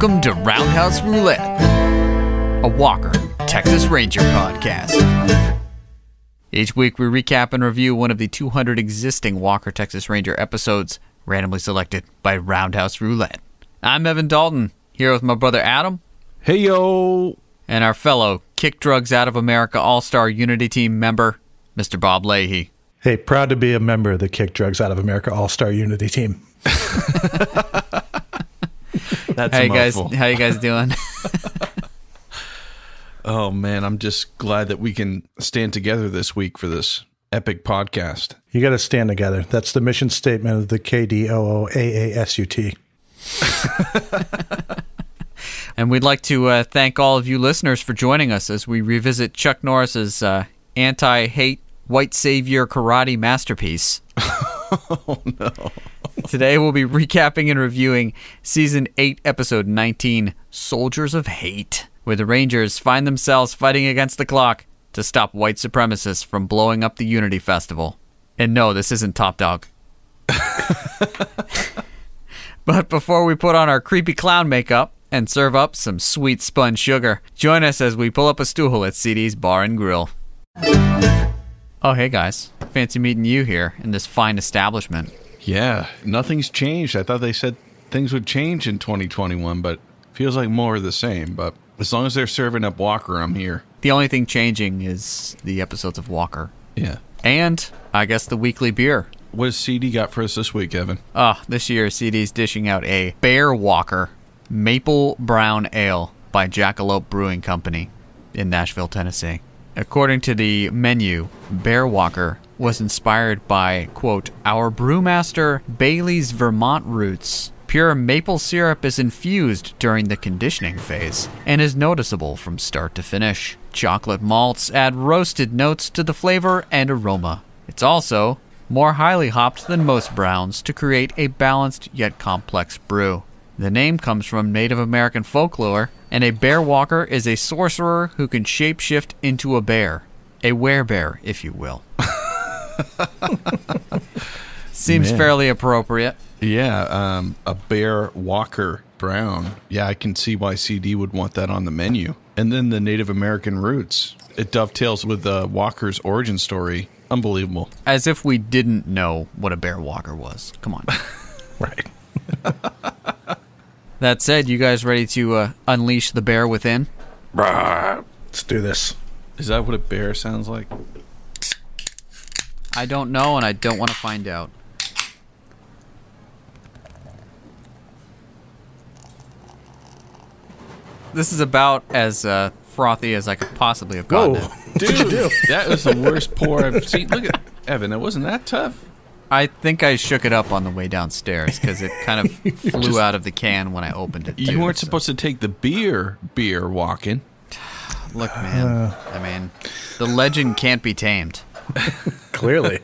Welcome to Roundhouse Roulette, a Walker, Texas Ranger podcast. Each week we recap and review one of the 200 existing Walker, Texas Ranger episodes randomly selected by Roundhouse Roulette. I'm Evan Dalton, here with my brother Adam. Hey, yo! And our fellow Kick Drugs Out of America All-Star Unity Team member, Mr. Bob Leahy. Hey, proud to be a member of the Kick Drugs Out of America All-Star Unity Team. That's how you guys doing? Oh, man, I'm just glad that we can stand together this week for this epic podcast. You got to stand together. That's the mission statement of the KDOOAASUT. And we'd like to thank all of you listeners for joining us as we revisit Chuck Norris's anti-hate white savior karate masterpiece. Oh, no. Today we'll be recapping and reviewing Season 8, Episode 19, Soldiers of Hate, where the Rangers find themselves fighting against the clock to stop white supremacists from blowing up the Unity Festival. And no, this isn't Top Dog. But before we put on our creepy clown makeup and serve up some sweet spun sugar, join us as we pull up a stool at CD's Bar and Grill. Oh, hey guys. Fancy meeting you here in this fine establishment. Yeah, nothing's changed. I thought they said things would change in 2021, but feels like more of the same. But as long as they're serving up Walker, I'm here. The only thing changing is the episodes of Walker. Yeah. And, I guess, the weekly beer. What has CD got for us this week, Evan? This year CD's dishing out a Bear Walker Maple Brown Ale by Jackalope Brewing Company in Nashville, Tennessee. According to the menu, Bear Walker was inspired by, quote, our brewmaster Bailey's Vermont roots. Pure maple syrup is infused during the conditioning phase and is noticeable from start to finish. Chocolate malts add roasted notes to the flavor and aroma. It's also more highly hopped than most browns to create a balanced yet complex brew. The name comes from Native American folklore, and a bear walker is a sorcerer who can shapeshift into a bear. A werebear, if you will. Seems fairly appropriate. Yeah, a Bear Walker Brown. Yeah, I can see why CD would want that on the menu. And then the Native American roots. It dovetails with Walker's origin story. Unbelievable. As if we didn't know what a bear walker was. Come on. Right. That said, you guys ready to unleash the bear within? Let's do this. Is that what a bear sounds like? I don't know, and I don't want to find out. This is about as frothy as I could possibly have gotten it. Dude, that was the worst pour I've seen. Look at Evan, it wasn't that tough. I think I shook it up on the way downstairs because it kind of flew out of the can when I opened it. You weren't supposed to take the beer walking. Look, man, I mean, the legend can't be tamed. Clearly.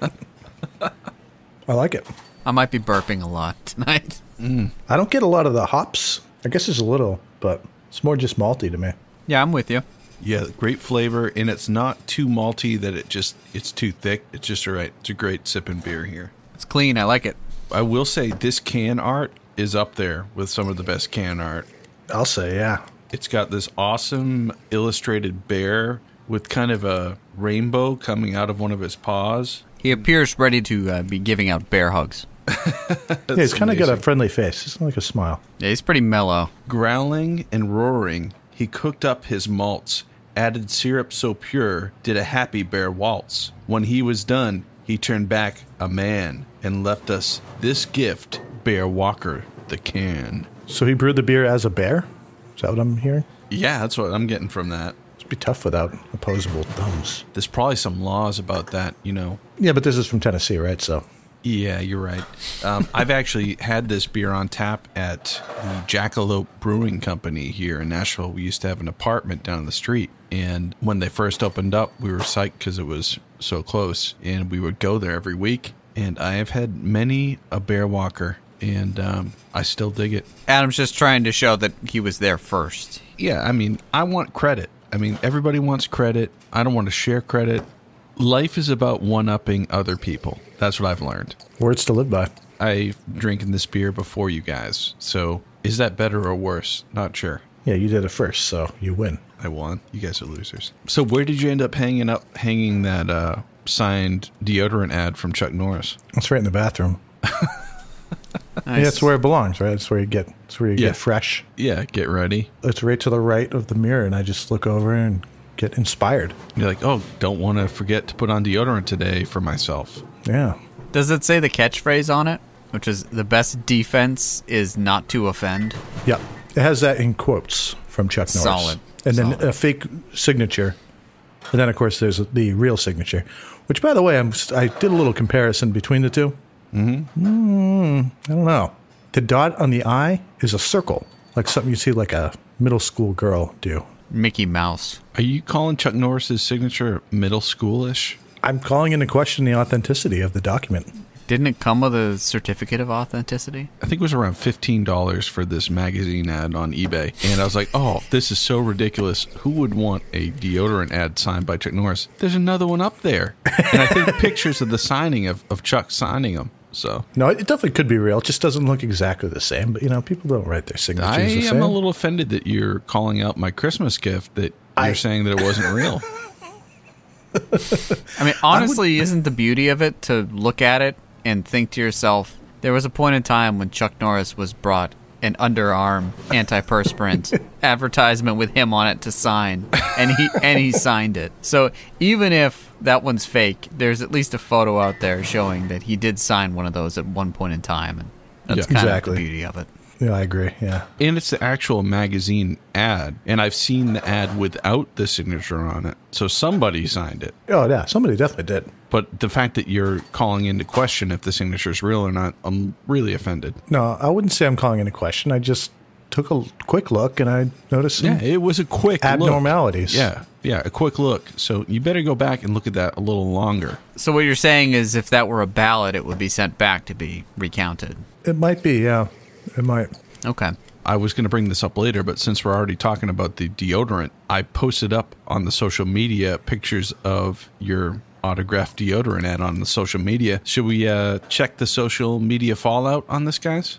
I like it. I might be burping a lot tonight. I don't get a lot of the hops. I guess there's a little, but it's more just malty to me. Yeah, I'm with you. Yeah, great flavor, and it's not too malty that it's too thick. It's just right. It's a great sipping beer here. It's clean. I like it. I will say this can art is up there with some of the best can art. I'll say, yeah. It's got this awesome illustrated bear with kind of a rainbow coming out of one of his paws. He appears ready to be giving out bear hugs. Yeah, he's kind of got a friendly face. It's like a smile. Yeah, he's pretty mellow. Growling and roaring, he cooked up his malts, added syrup so pure, did a happy bear waltz. When he was done, he turned back a man and left us this gift, Bear Walker, the can. So he brewed the beer as a bear? Is that what I'm hearing? Yeah, that's what I'm getting from that. It'd be tough without opposable thumbs. There's probably some laws about that, you know. Yeah, but this is from Tennessee, right? So. Yeah, you're right. I've actually had this beer on tap at the Jackalope Brewing Company here in Nashville. We used to have an apartment down the street, and when they first opened up, we were psyched because it was so close, and we would go there every week. And I have had many a Bear Walker, and I still dig it. Adam's just trying to show that he was there first. Yeah, I mean, I want credit. I mean, everybody wants credit. I don't want to share credit. Life is about one-upping other people. That's what I've learned. Words to live by. I've drinking this beer before you guys. So is that better or worse? Not sure. Yeah, you did it first, so you win. I won. You guys are losers. So where did you end up hanging that signed deodorant ad from Chuck Norris? It's right in the bathroom. Nice. Yeah, that's where it belongs, right? That's where you get fresh. Yeah, get ready. It's right to the right of the mirror, and I just look over and get inspired. You're like, oh, don't want to forget to put on deodorant today for myself. Yeah. Does it say the catchphrase on it? Which is, the best defense is not to offend? Yep. It has that in quotes from Chuck Norris. Solid. And then Solid. a fake signature. And then, of course, there's the real signature. Which, by the way, I did a little comparison between the two. I don't know. The dot on the I is a circle, like something you see like a middle school girl do. Mickey Mouse. Are you calling Chuck Norris's signature middle schoolish? I'm calling into question the authenticity of the document. Didn't it come with a certificate of authenticity? I think it was around $15 for this magazine ad on eBay. And I was like, oh, this is so ridiculous. Who would want a deodorant ad signed by Chuck Norris? There's another one up there. And I think pictures of the signing of Chuck signing them. So No, it definitely could be real. It just doesn't look exactly the same. But, people don't write their signatures I the same. am a little offended that you're calling out my Christmas gift, that you're saying that it wasn't real. I mean, honestly, isn't the beauty of it to look at it and think to yourself, there was a point in time when Chuck Norris was brought an underarm antiperspirant advertisement with him on it to sign, and he signed it. So even if that one's fake, there's at least a photo out there showing that he did sign one of those at one point in time, and that's kind of the beauty of it. Yeah, I agree. Yeah. And it's the actual magazine ad. And I've seen the ad without the signature on it. So somebody signed it. Oh, yeah. Somebody definitely did. But the fact that you're calling into question if the signature is real or not, I'm really offended. No, I wouldn't say I'm calling into question. I just took a quick look and I noticed some it was a quick abnormalities. look. Yeah, a quick look. So you better go back and look at that a little longer. So what you're saying is if that were a ballot, it would be sent back to be recounted. It might be, yeah. It might. Okay. I was going to bring this up later, but since we're already talking about the deodorant, I posted up on the social media pictures of your autographed deodorant ad on the social media. Should we check the social media fallout on this, guys?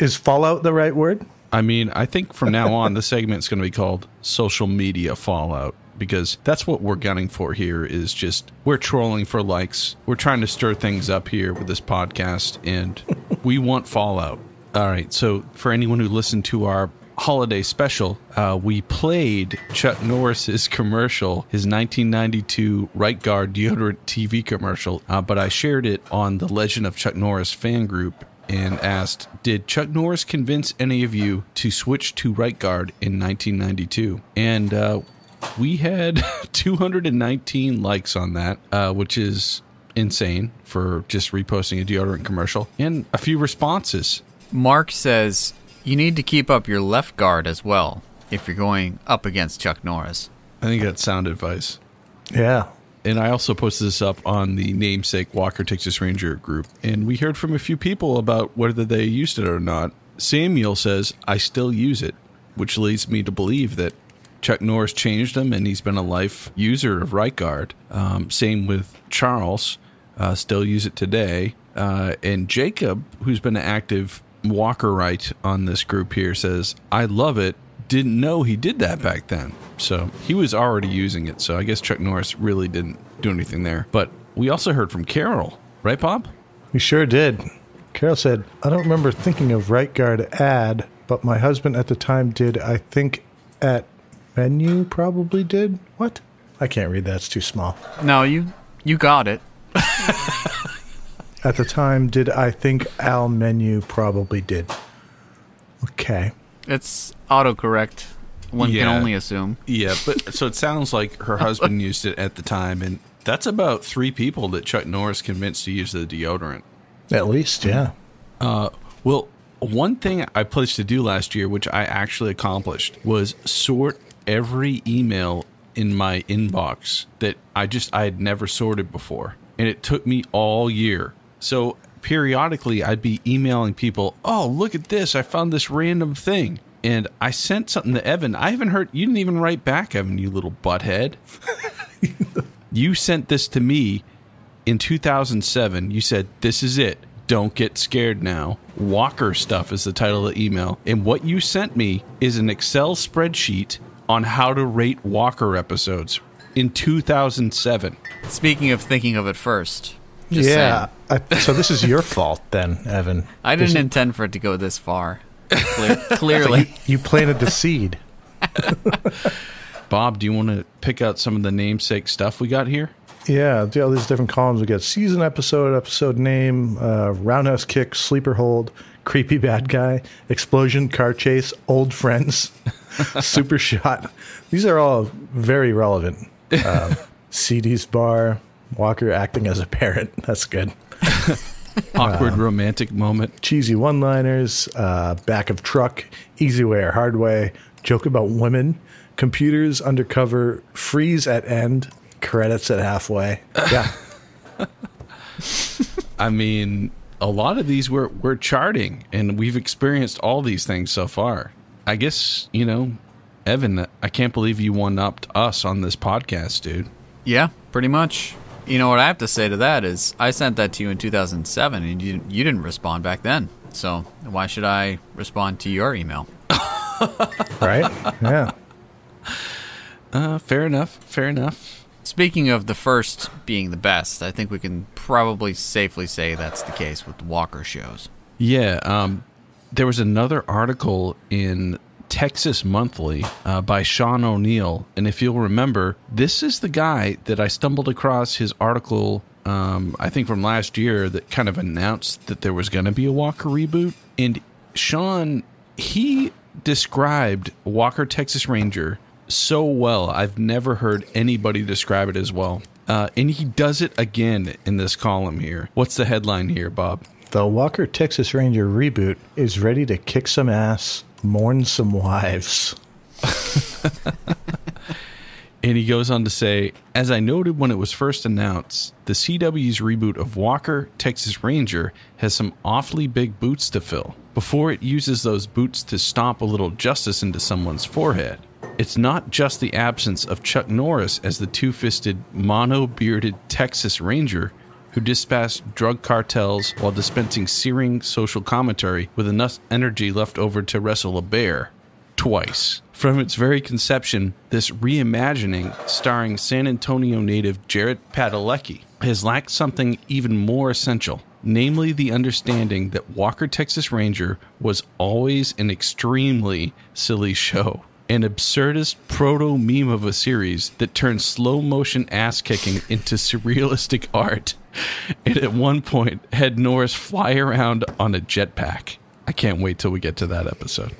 Is fallout the right word? I mean, I think from now on, the segment's going to be called Social Media Fallout, because that's what we're gunning for here, is just, we're trolling for likes. We're trying to stir things up here with this podcast, and we want fallout. All right, so for anyone who listened to our holiday special, we played Chuck Norris's commercial, his 1992 Right Guard deodorant TV commercial, but I shared it on the Legend of Chuck Norris fan group and asked, did Chuck Norris convince any of you to switch to Right Guard in 1992? And we had 219 likes on that, which is insane for just reposting a deodorant commercial, and a few responses. Mark says, you need to keep up your left guard as well if you're going up against Chuck Norris. I think that's sound advice. Yeah. And I also posted this up on the namesake Walker Texas Ranger group, and we heard from a few people about whether they used it or not. Samuel says, I still use it, which leads me to believe that Chuck Norris changed him and he's been a life user of Right Guard. Same with Charles, still use it today. And Jacob, who's been an active Walkerite on this group here, says, I love it. Didn't know he did that back then. So he was already using it. So I guess Chuck Norris really didn't do anything there. But we also heard from Carol. Right, Bob? We sure did. Carol said, I don't remember thinking of Right Guard ad, but my husband at the time did. I think at Menu probably did. What? I can't read that. It's too small. No, you got it. At the time, did I think Al Menu probably did. Okay. It's autocorrect. One can only assume. Yeah, but so it sounds like her husband used it at the time, and that's about 3 people that Chuck Norris convinced to use the deodorant. At least, yeah. Well, one thing I pledged to do last year, which I actually accomplished, was sort every email in my inbox that I had never sorted before. And it took me all year. So periodically I'd be emailing people, oh, look at this. I found this random thing. And I sent something to Evan. I haven't heard. You didn't even write back, Evan, you little butthead. You sent this to me in 2007. You said, this is it. Don't get scared now. Walker Stuff is the title of the email. And what you sent me is an Excel spreadsheet on how to rate Walker episodes in 2007. Speaking of thinking of it first. Yeah. So this is your fault then, Evan. I didn't intend for it to go this far. Clearly. You planted the seed. Bob, do you want to pick out some of the namesake stuff we got here? Yeah, all these different columns. We got season episode name, roundhouse kick, sleeper hold, creepy bad guy, explosion, car chase, old friends, super shot. These are all very relevant. CD's bar, Walker acting as a parent. That's good. Awkward romantic moment. Cheesy one-liners, back of truck, easy way or hard way, joke about women, computers undercover, freeze at end, credits at halfway. Yeah. I mean, a lot of these we're charting, and we've experienced all these things so far. I guess, Evan, I can't believe you one-upped us on this podcast, dude. Yeah, pretty much. You know what I have to say to that is I sent that to you in 2007, and you didn't respond back then. So why should I respond to your email? Right? Yeah. Fair enough. Speaking of the first being the best, I think we can probably safely say that's the case with the Walker shows. Yeah, there was another article in Texas Monthly by Sean O'Neill, and if you'll remember, this is the guy that I stumbled across his article, I think from last year, that kind of announced that there was going to be a Walker reboot. And Sean, he described Walker Texas Ranger so well. I've never heard anybody describe it as well. And he does it again in this column here. What's the headline here, Bob? The Walker Texas Ranger reboot is ready to kick some ass, mourn some wives. And he goes on to say, as I noted when it was first announced, the CW's reboot of Walker Texas Ranger has some awfully big boots to fill before it uses those boots to stomp a little justice into someone's forehead. It's not just the absence of Chuck Norris as the two-fisted, mono-bearded Texas Ranger who dispatched drug cartels while dispensing searing social commentary with enough energy left over to wrestle a bear. Twice. From its very conception, this reimagining, starring San Antonio native Jared Padalecki, has lacked something even more essential, namely the understanding that Walker Texas Ranger was always an extremely silly show. An absurdist proto-meme of a series that turned slow-motion ass-kicking into surrealistic art, and at one point had Norris fly around on a jetpack. I can't wait till we get to that episode.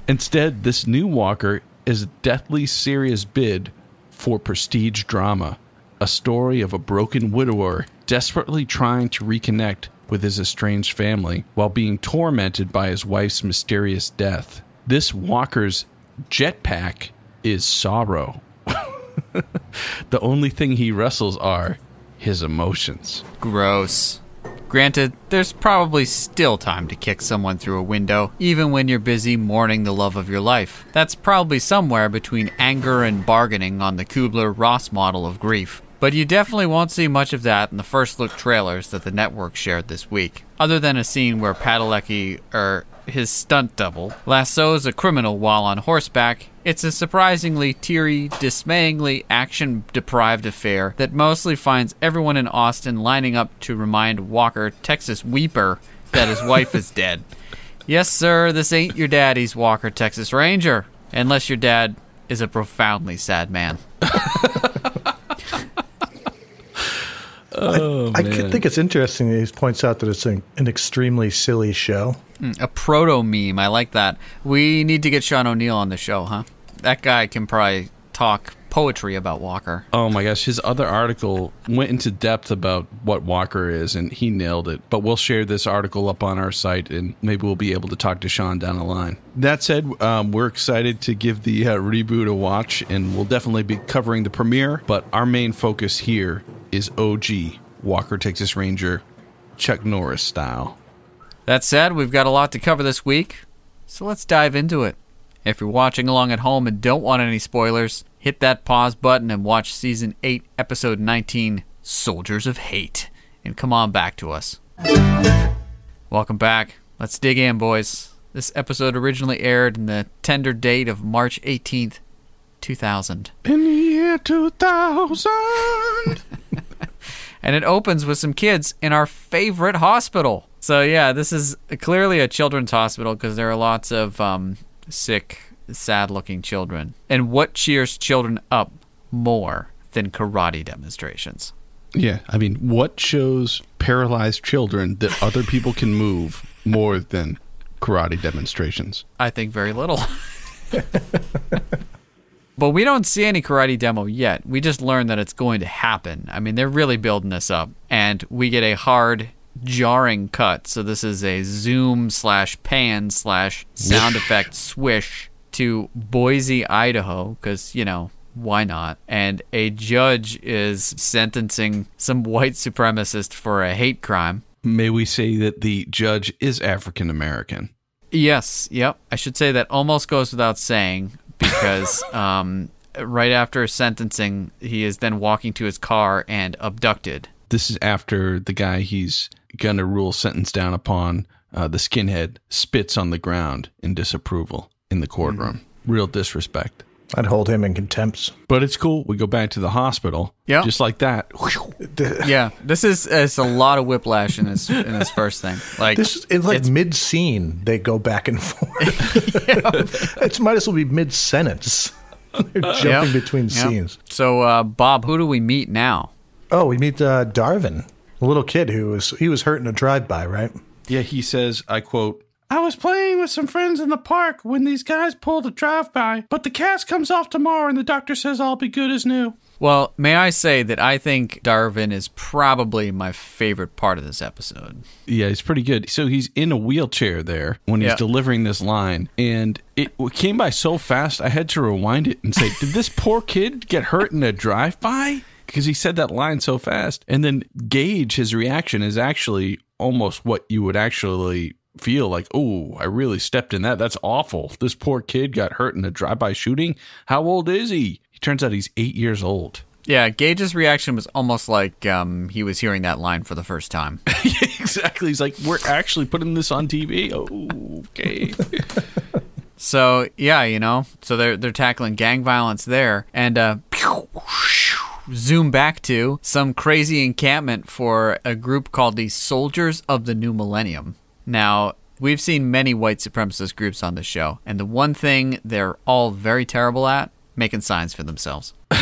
Instead, this new Walker is a deathly serious bid for prestige drama, a story of a broken widower desperately trying to reconnect with his estranged family while being tormented by his wife's mysterious death. This Walker's jetpack is sorrow. The only thing he wrestles are his emotions. Gross. Granted, there's probably still time to kick someone through a window, even when you're busy mourning the love of your life. That's probably somewhere between anger and bargaining on the Kubler-Ross model of grief. But you definitely won't see much of that in the first look trailers that the network shared this week, other than a scene where Padalecki, his stunt double, lassos a criminal while on horseback. It's a surprisingly teary, dismayingly action-deprived affair that mostly finds everyone in Austin lining up to remind Walker, Texas Weeper, that his wife is dead. Yes, sir, this ain't your daddy's Walker, Texas Ranger, unless your dad is a profoundly sad man. I think it's interesting that he points out that it's an extremely silly show. A proto-meme. I like that. We need to get Sean O'Neill on the show, huh? That guy can probably talk poetry about Walker. Oh my gosh, his other article went into depth about what Walker is, and he nailed it. But we'll share this article up on our site, and maybe we'll be able to talk to Sean down the line. That said, we're excited to give the reboot a watch, and we'll definitely be covering the premiere, but our main focus here is OG, Walker Texas Ranger, Chuck Norris style. That said, we've got a lot to cover this week, so let's dive into it. If you're watching along at home and don't want any spoilers, hit that pause button and watch Season 8, Episode 19, Soldiers of Hate. and come on back to us. Welcome back. Let's dig in, boys. This episode originally aired in the tender date of March 18th, 2000. In the year 2000. And it opens with some kids in our favorite hospital. So yeah, this is clearly a children's hospital because there are lots of sick, sad-looking children. And what cheers children up more than karate demonstrations? Yeah, I mean, what shows paralyzed children that other people can move more than karate demonstrations? I think very little. But we don't see any karate demo yet. We just learned that it's going to happen. I mean, they're really building this up. And we get a hard, jarring cut. So this is a zoom/pan/sound effect swish to Boise, Idaho. Because, you know, why not? And a judge is sentencing some white supremacist for a hate crime. May we say that the judge is African American? Yes, yep. I should say that almost goes without saying. Because right after sentencing, he is then walking to his car and abducted. This is after the guy he's going to rule sentence down upon, the skinhead, spits on the ground in disapproval in the courtroom. Mm-hmm. Real disrespect. I'd hold him in contempt. But it's cool. We go back to the hospital. Yeah. Just like that. Yeah. This is it's a lot of whiplash in this first thing. Like it's mid-scene. They go back and forth. It might as well be mid-sentence. They're jumping between scenes. So, Bob, who do we meet now? Oh, we meet Darvin, a little kid who was hurt in a drive-by, right? Yeah, he says, I quote, "I was playing with some friends in the park when these guys pulled a drive-by, but the cast comes off tomorrow and the doctor says I'll be good as new." Well, may I say that I think Darvin is probably my favorite part of this episode. Yeah, he's pretty good. So he's in a wheelchair there when he's delivering this line, and it came by so fast I had to rewind it and say, did this poor kid get hurt in a drive-by? Because he said that line so fast. And then Gage, his reaction is actually almost what you would actually feel like, oh, I really stepped in that. That's awful. This poor kid got hurt in a drive-by shooting. How old is he? He turns out he's 8 years old. Yeah, Gage's reaction was almost like he was hearing that line for the first time. Yeah, exactly. He's like, we're actually putting this on TV? Oh, okay. So, yeah, you know, so they're tackling gang violence there. And zoom back to some crazy encampment for a group called the Soldiers of the New Millennium. Now, we've seen many white supremacist groups on this show, and the one thing they're all very terrible at, making signs for themselves. I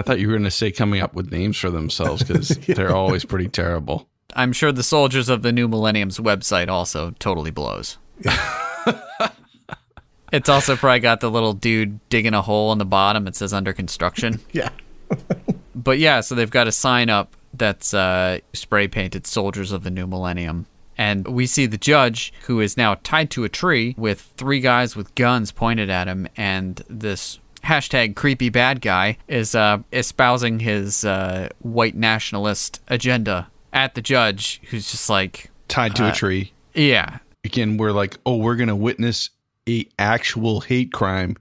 thought you were going to say coming up with names for themselves, because they're always pretty terrible. I'm sure the Soldiers of the New Millennium's website also totally blows. It's also probably got the little dude digging a hole in the bottom. It says under construction. Yeah. But yeah, so they've got a sign up that's spray painted Soldiers of the New Millennium. And we see the judge, who is now tied to a tree with 3 guys with guns pointed at him. And this hashtag creepy bad guy is espousing his white nationalist agenda at the judge, who's just like... tied to a tree. Yeah. Again, we're like, oh, we're going to witness a actual hate crime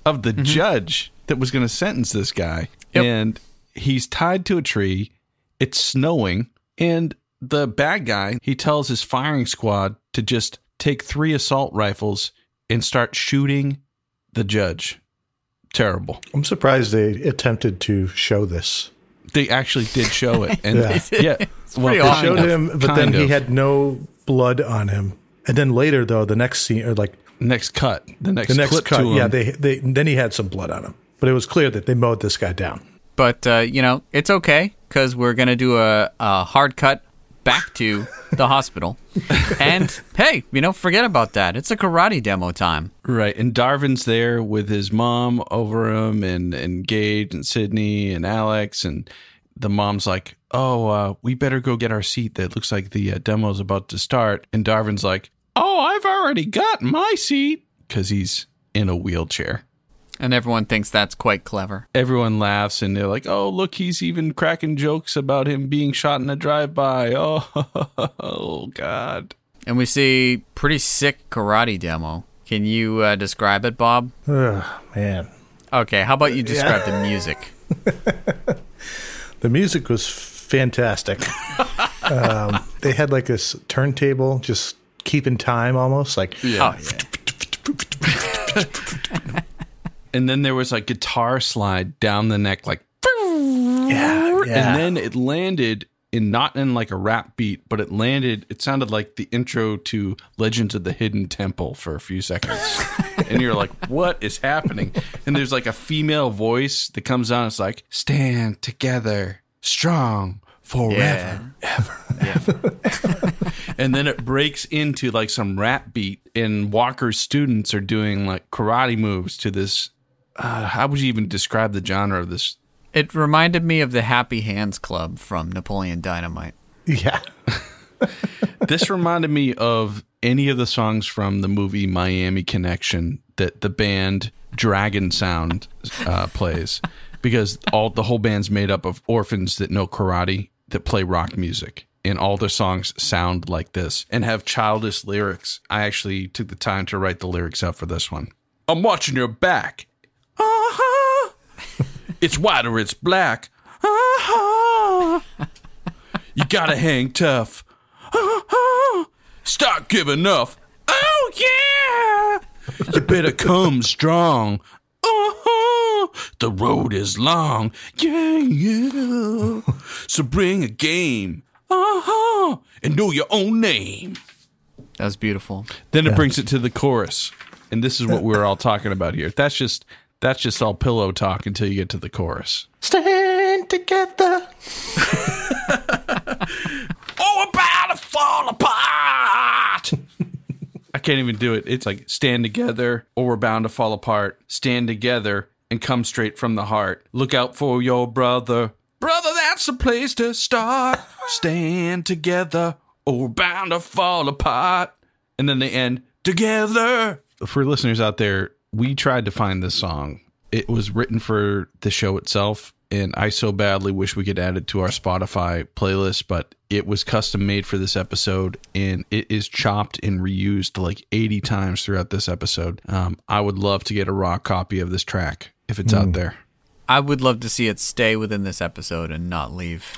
of the judge that was going to sentence this guy. Yep. And he's tied to a tree. It's snowing. And the bad guy, he tells his firing squad to just take 3 assault rifles and start shooting the judge. Terrible. I'm surprised they attempted to show this. They actually did show it. And Well, they showed him, but then he had no blood on him. And then later, though, the next scene, or like next cut, the next clip cut, to him. yeah, then he had some blood on him. But it was clear that they mowed this guy down. But you know, it's okay because we're gonna do a hard cut back to the hospital. And hey, you know, forget about that. It's a karate demo time. Right. And Darvin's there with his mom over him, and Gage and Sydney and Alex, and the mom's like, oh, we better go get our seat. That looks like the demo's about to start. And Darvin's like, oh, I've already got my seat, because he's in a wheelchair. And everyone thinks that's quite clever. Everyone laughs, and they're like, oh, look, he's even cracking jokes about him being shot in a drive-by. Oh, God. And we see pretty sick karate demo. Can you describe it, Bob? Oh, man. Okay, how about you describe the music? The music was fantastic. They had like this turntable just keeping time almost. Like, Yeah. And then there was like guitar slide down the neck, like, yeah. and then it landed not in like a rap beat, but it sounded like the intro to Legends of the Hidden Temple for a few seconds. And you're like, what is happening? And there's like a female voice that comes on. It's like, stand together, strong, forever, ever. And then it breaks into like some rap beat, and Walker's students are doing like karate moves to this. How would you even describe the genre of this? It reminded me of the Happy Hands Club from Napoleon Dynamite. Yeah. This reminded me of any of the songs from the movie Miami Connection that the band Dragon Sound plays, because the whole band's made up of orphans that know karate that play rock music, and all their songs sound like this and have childish lyrics. I actually took the time to write the lyrics up for this one. I'm watching your back. It's white or it's black. You gotta hang tough. Start giving up. Oh, yeah. You better come strong. The road is long. Yeah. So bring a game. And know your own name. That was beautiful. Then it brings it to the chorus. And this is what we're all talking about here. That's just all pillow talk until you get to the chorus. Stand together. Oh, about to fall apart. I can't even do it. It's like stand together or we're bound to fall apart. Stand together and come straight from the heart. Look out for your brother. Brother, that's the place to start. Stand together or we're bound to fall apart. And then they end together. For listeners out there, we tried to find this song. It was written for the show itself, and I so badly wish we could add it to our Spotify playlist, but it was custom made for this episode, and it is chopped and reused like 80 times throughout this episode. I would love to get a raw copy of this track if it's out there. I would love to see it stay within this episode and not leave.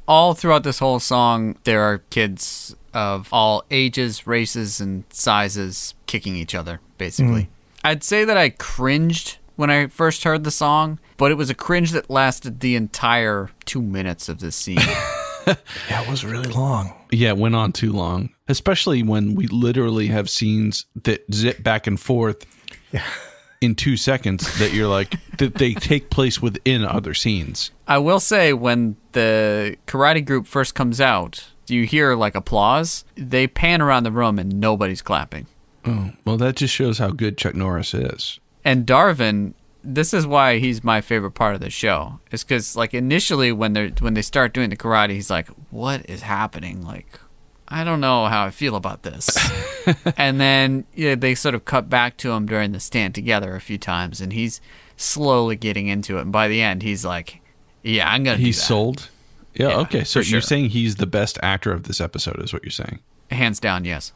All throughout this whole song, there are kids of all ages, races, and sizes kicking each other, basically. I'd say that I cringed when I first heard the song, but it was a cringe that lasted the entire 2 minutes of this scene. Yeah, it was really long. Yeah, it went on too long, especially when we literally have scenes that zip back and forth in 2 seconds that you're like, that they take place within other scenes. I will say, when the karate group first comes out, you hear like applause. They pan around the room and nobody's clapping. Oh, well, that just shows how good Chuck Norris is. And Darvin, this is why he's my favorite part of the show. It's because like initially when they start doing the karate, he's like, "What is happening? Like, I don't know how I feel about this." And then they sort of cut back to him during the stand together a few times, and he's slowly getting into it. And by the end, he's like, "Yeah, I'm gonna." He's do that. sold. Yeah. Okay. So sure. you're saying he's the best actor of this episode, is what you're saying? Hands down, yes.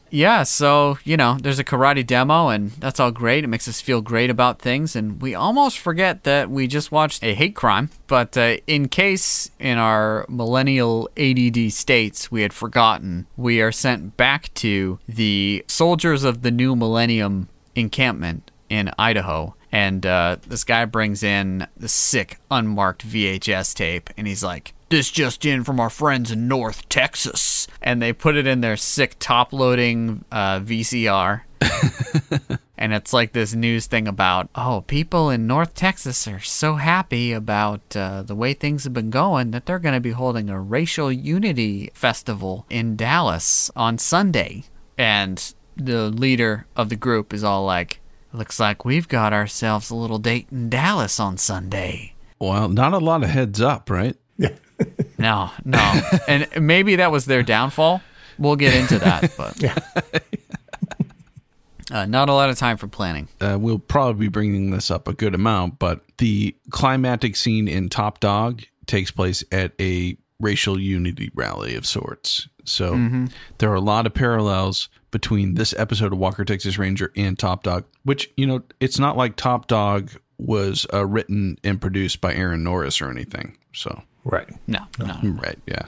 Yeah, so, there's a karate demo, and that's all great. It makes us feel great about things, and we almost forget that we just watched a hate crime. But in case in our millennial ADD states we had forgotten, we are sent back to the Soldiers of the New Millennium encampment in Idaho. And this guy brings in the sick, unmarked VHS tape, and he's like, "This just in from our friends in North Texas." And they put it in their sick top-loading VCR. And it's like this news thing about, people in North Texas are so happy about the way things have been going that they're going to be holding a racial unity festival in Dallas on Sunday. And the leader of the group is all like, "Looks like we've got ourselves a little date in Dallas on Sunday." Well, not a lot of heads up, right? No. And maybe that was their downfall. We'll get into that, but not a lot of time for planning. We'll probably be bringing this up a good amount, but the climactic scene in Top Dog takes place at a racial unity rally of sorts. So there are a lot of parallels between this episode of Walker, Texas Ranger and Top Dog, which, it's not like Top Dog was written and produced by Aaron Norris or anything. So Right. No. right, yeah.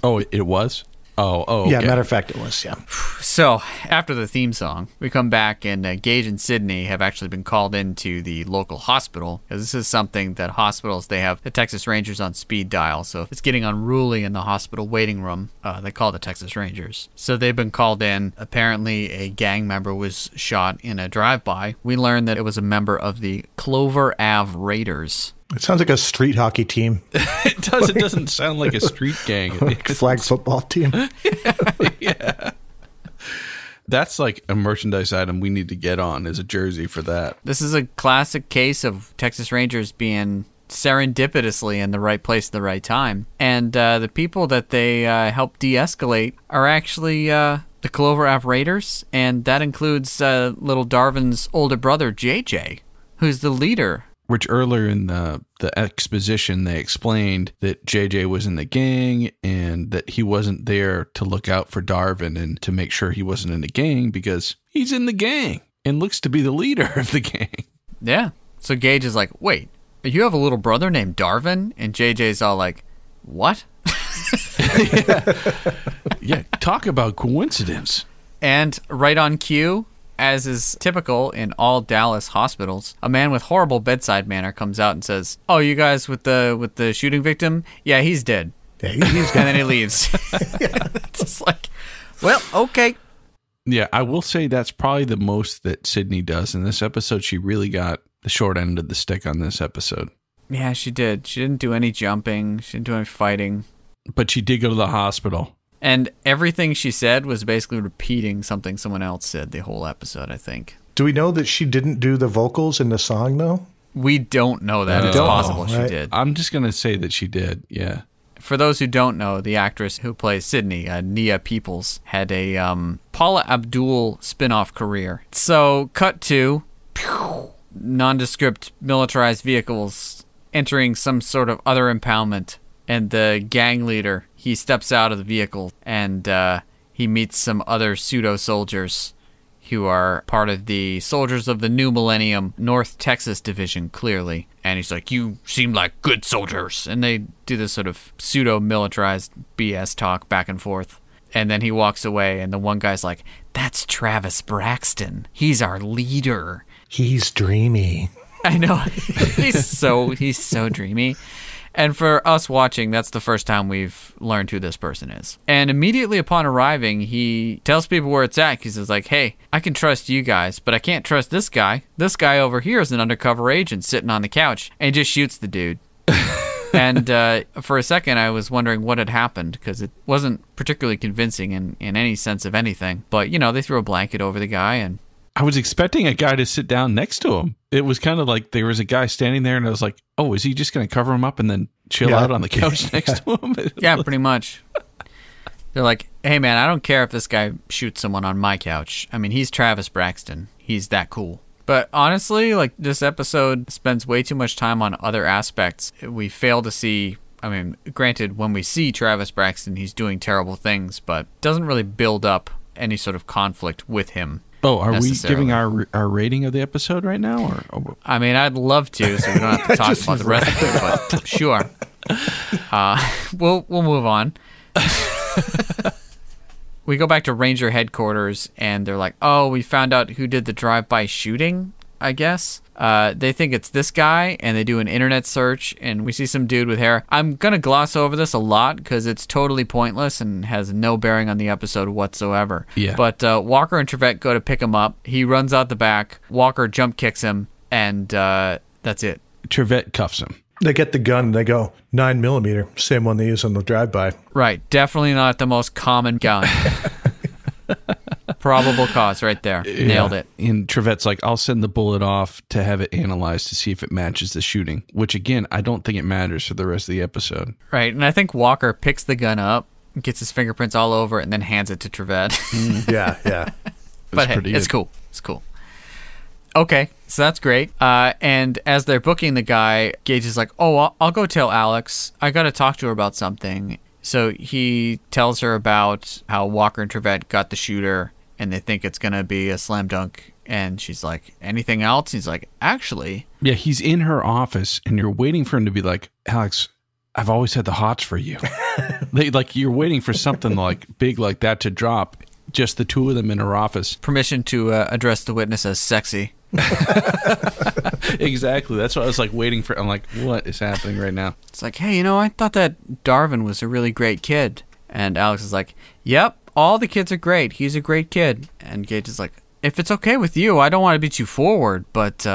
Oh, it was. Oh, Yeah, okay. matter of fact, it was, yeah. So, after the theme song, we come back and Gage and Sydney have actually been called into the local hospital. Because this is something that hospitals, they have the Texas Rangers on speed dial. So, if it's getting unruly in the hospital waiting room, they call the Texas Rangers. So, they've been called in. Apparently, a gang member was shot in a drive-by. We learned that it was a member of the Clover Ave Raiders. It sounds like a street hockey team, It does. It doesn't sound like a street gang. flag football team. Yeah. That's like a merchandise item we need to get on as a jersey for that. This is a classic case of Texas Rangers being serendipitously in the right place at the right time. And the people that they help de-escalate are actually the Clover Ave Raiders, and that includes little Darvin's older brother, JJ, who's the leader. Which earlier in the exposition, they explained that JJ was in the gang and that he wasn't there to look out for Darvin and to make sure he wasn't in the gang because he's in the gang and looks to be the leader of the gang. Yeah. So Gage is like, wait, you have a little brother named Darvin? And JJ's all like, what? Yeah, talk about coincidence. And right on cue, as is typical in all Dallas hospitals, a man with horrible bedside manner comes out and says, "Oh, you guys with the shooting victim? Yeah, he's dead." Yeah, he's And then he leaves. It's just like, well, okay. Yeah, I will say that's probably the most that Sydney does in this episode. She really got the short end of the stick on this episode. Yeah, she did. She didn't do any jumping. She didn't do any fighting. But she did go to the hospital. And everything she said was basically repeating something someone else said the whole episode, I think. Do we know that she didn't do the vocals in the song, though? We don't know that. We It's don't possible know, she right? did. I'm just going to say that she did, yeah. For those who don't know, the actress who plays Sydney, Nia Peoples, had a Paula Abdul spin-off career. So, cut to nondescript militarized vehicles entering some sort of other impoundment. And the gang leader, he steps out of the vehicle and he meets some other pseudo-soldiers who are part of the Soldiers of the New Millennium North Texas Division, clearly. And he's like, you seem like good soldiers. And they do this sort of pseudo-militarized BS talk back and forth. And then he walks away, and the one guy's like, that's Travis Braxton. He's our leader. He's dreamy. I know. He's so dreamy. And for us watching, that's the first time we've learned who this person is. And immediately upon arriving, he tells people where it's at. He says, like, hey, I can trust you guys, but I can't trust this guy. This guy over here is an undercover agent sitting on the couch. And he just shoots the dude. And for a second, I was wondering what had happened, because it wasn't particularly convincing in any sense of anything. But, you know, they threw a blanket over the guy, and I was expecting a guy to sit down next to him. It was kind of like there was a guy standing there, and I was like, oh, is he just going to cover him up and then chill out on the couch next to him? yeah, pretty much. They're like, hey, man, I don't care if this guy shoots someone on my couch. I mean, he's Travis Braxton. He's that cool. But honestly, like, this episode spends way too much time on other aspects. We fail to see, I mean, granted, when we see Travis Braxton, he's doing terrible things, but doesn't really build up any sort of conflict with him. Oh, are we giving our rating of the episode right now? Or I mean, I'd love to, so we don't have to talk about the rest of it, but sure. We'll move on. We go back to Ranger headquarters, and they're like, oh, we found out who did the drive-by shooting, I guess. They think it's this guy, and they do an internet search, and we see some dude with hair. I'm going to gloss over this a lot because it's totally pointless and has no bearing on the episode whatsoever. Yeah. But Walker and Trevette go to pick him up. He runs out the back. Walker jump kicks him, and that's it. Trevette cuffs him. They get the gun and they go 9mm, same one they use on the drive-by. Right. Definitely not the most common gun. Probable cause right there. Nailed it. And Trevette's like, I'll send the bullet off to have it analyzed to see if it matches the shooting, which, again, I don't think it matters for the rest of the episode. Right. And I think Walker picks the gun up, gets his fingerprints all over it, and then hands it to Trevette. Yeah. But hey, it's cool. It's cool. Okay, so that's great. And as they're booking the guy, Gage is like, oh, I'll go tell Alex. I got to talk to her about something. So he tells her about how Walker and Trevette got the shooter, and they think it's going to be a slam dunk. And she's like, anything else? He's like, actually, Yeah, he's in her office, and you're waiting for him to be like, Alex, I've always had the hots for you. You're waiting for something like big like that to drop. Just the two of them in her office. Permission to address the witness as sexy. Exactly. That's what I was like waiting for. I'm like, what is happening right now? It's like, hey, I thought that Darvin was a really great kid. And Alex is like, yep, all the kids are great. He's a great kid. And Gage is like, if it's okay with you, I don't want to beat you forward, but,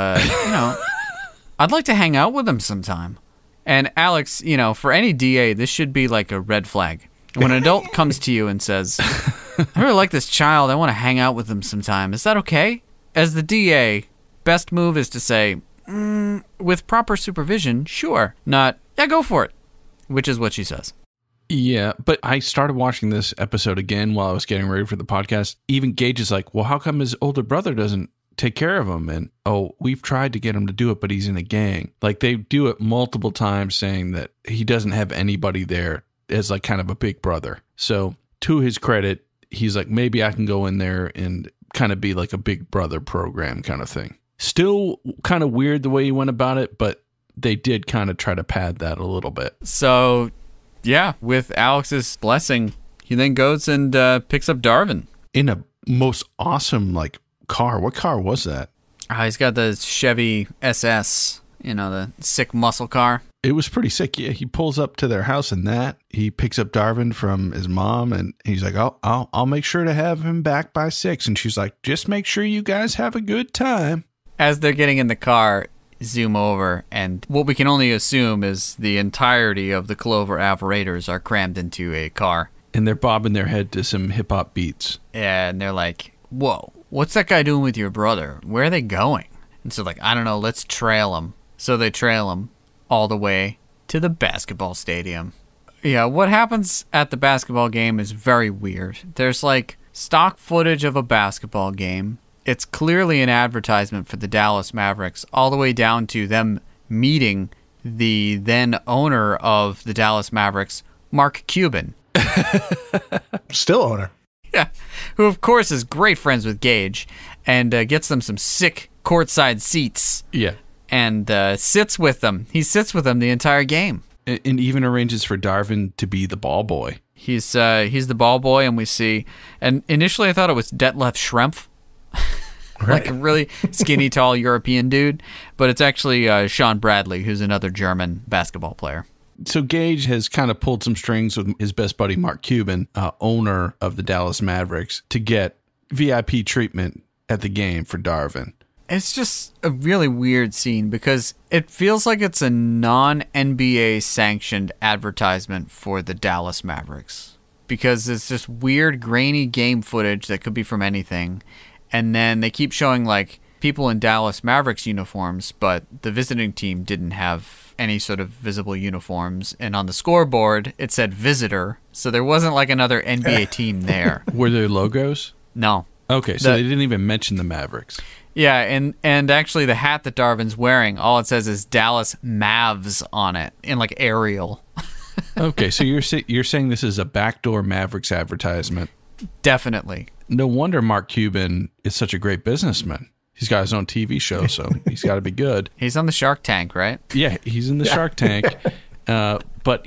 I'd like to hang out with him sometime. And Alex, for any DA, this should be like a red flag. When an adult comes to you and says, I really like this child, I want to hang out with him sometime, is that okay? As the DA, best move is to say, with proper supervision, sure. Not, yeah, go for it. Which is what she says. Yeah, but I started watching this episode again while I was getting ready for the podcast. Even Gage is like, well, how come his older brother doesn't take care of him? And, we've tried to get him to do it, but he's in a gang. Like, they do it multiple times saying that he doesn't have anybody there as like kind of a big brother. So to his credit, he's like, maybe I can go in there and kind of be like a big brother program kind of thing. Still kind of weird the way he went about it, but they did kind of try to pad that a little bit. So, yeah, with Alex's blessing, he then goes and picks up Darvin. In a most awesome, like, car. What car was that? He's got the Chevy SS, the sick muscle car. It was pretty sick. Yeah, he pulls up to their house in that. He picks up Darvin from his mom, and he's like, I'll make sure to have him back by 6. And she's like, just make sure you guys have a good time. As they're getting in the car, zoom over, and what we can only assume is the entirety of the Clover Ave Raiders are crammed into a car. And they're bobbing their head to some hip-hop beats. Yeah, and they're like, whoa, what's that guy doing with your brother? Where are they going? And so like, I don't know, let's trail him. So they trail him all the way to the basketball stadium. Yeah, what happens at the basketball game is very weird. There's like stock footage of a basketball game. It's clearly an advertisement for the Dallas Mavericks, all the way down to them meeting the then owner of the Dallas Mavericks, Mark Cuban. Still owner. Yeah, who of course is great friends with Gage and gets them some sick courtside seats. Yeah. And sits with them. He sits with them the entire game. And even arranges for Darvin to be the ball boy. He's the ball boy, and we see... And initially I thought it was Detlef Schrempf. Like a really skinny, tall European dude. But it's actually Sean Bradley, who's another German basketball player. So Gage has kind of pulled some strings with his best buddy, Mark Cuban, owner of the Dallas Mavericks, to get VIP treatment at the game for Darvin. It's just a really weird scene because it feels like it's a non-NBA sanctioned advertisement for the Dallas Mavericks. Because it's just weird, grainy game footage that could be from anything. And then they keep showing like people in Dallas Mavericks uniforms, but the visiting team didn't have any sort of visible uniforms. And on the scoreboard, it said visitor. So there wasn't like another NBA team there. Were there logos? No. Okay, so they didn't even mention the Mavericks. Yeah, and actually the hat that Darvin's wearing, all it says is Dallas Mavs on it in like Arial. Okay, so you're saying this is a backdoor Mavericks advertisement. Definitely. No wonder Mark Cuban is such a great businessman. He's got his own TV show, so he's got to be good. He's on the Shark Tank, right? Yeah, he's in the Shark Tank. But,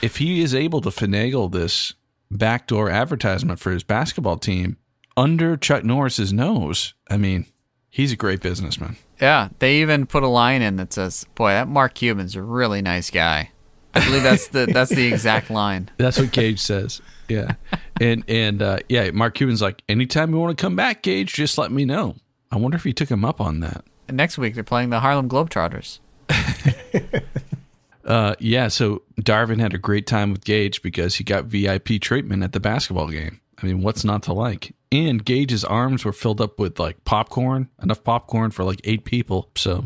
if he is able to finagle this backdoor advertisement for his basketball team under Chuck Norris's nose, I mean, he's a great businessman. Yeah, they even put a line in that says, boy, that Mark Cuban's a really nice guy. I believe that's the exact line. That's what Gage says. Yeah. And Mark Cuban's like, anytime you want to come back, Gage, just let me know. I wonder if he took him up on that. And next week, they're playing the Harlem Globetrotters. So Darvin had a great time with Gage because he got VIP treatment at the basketball game. I mean, what's not to like? And Gage's arms were filled up with like popcorn, enough popcorn for like 8 people. So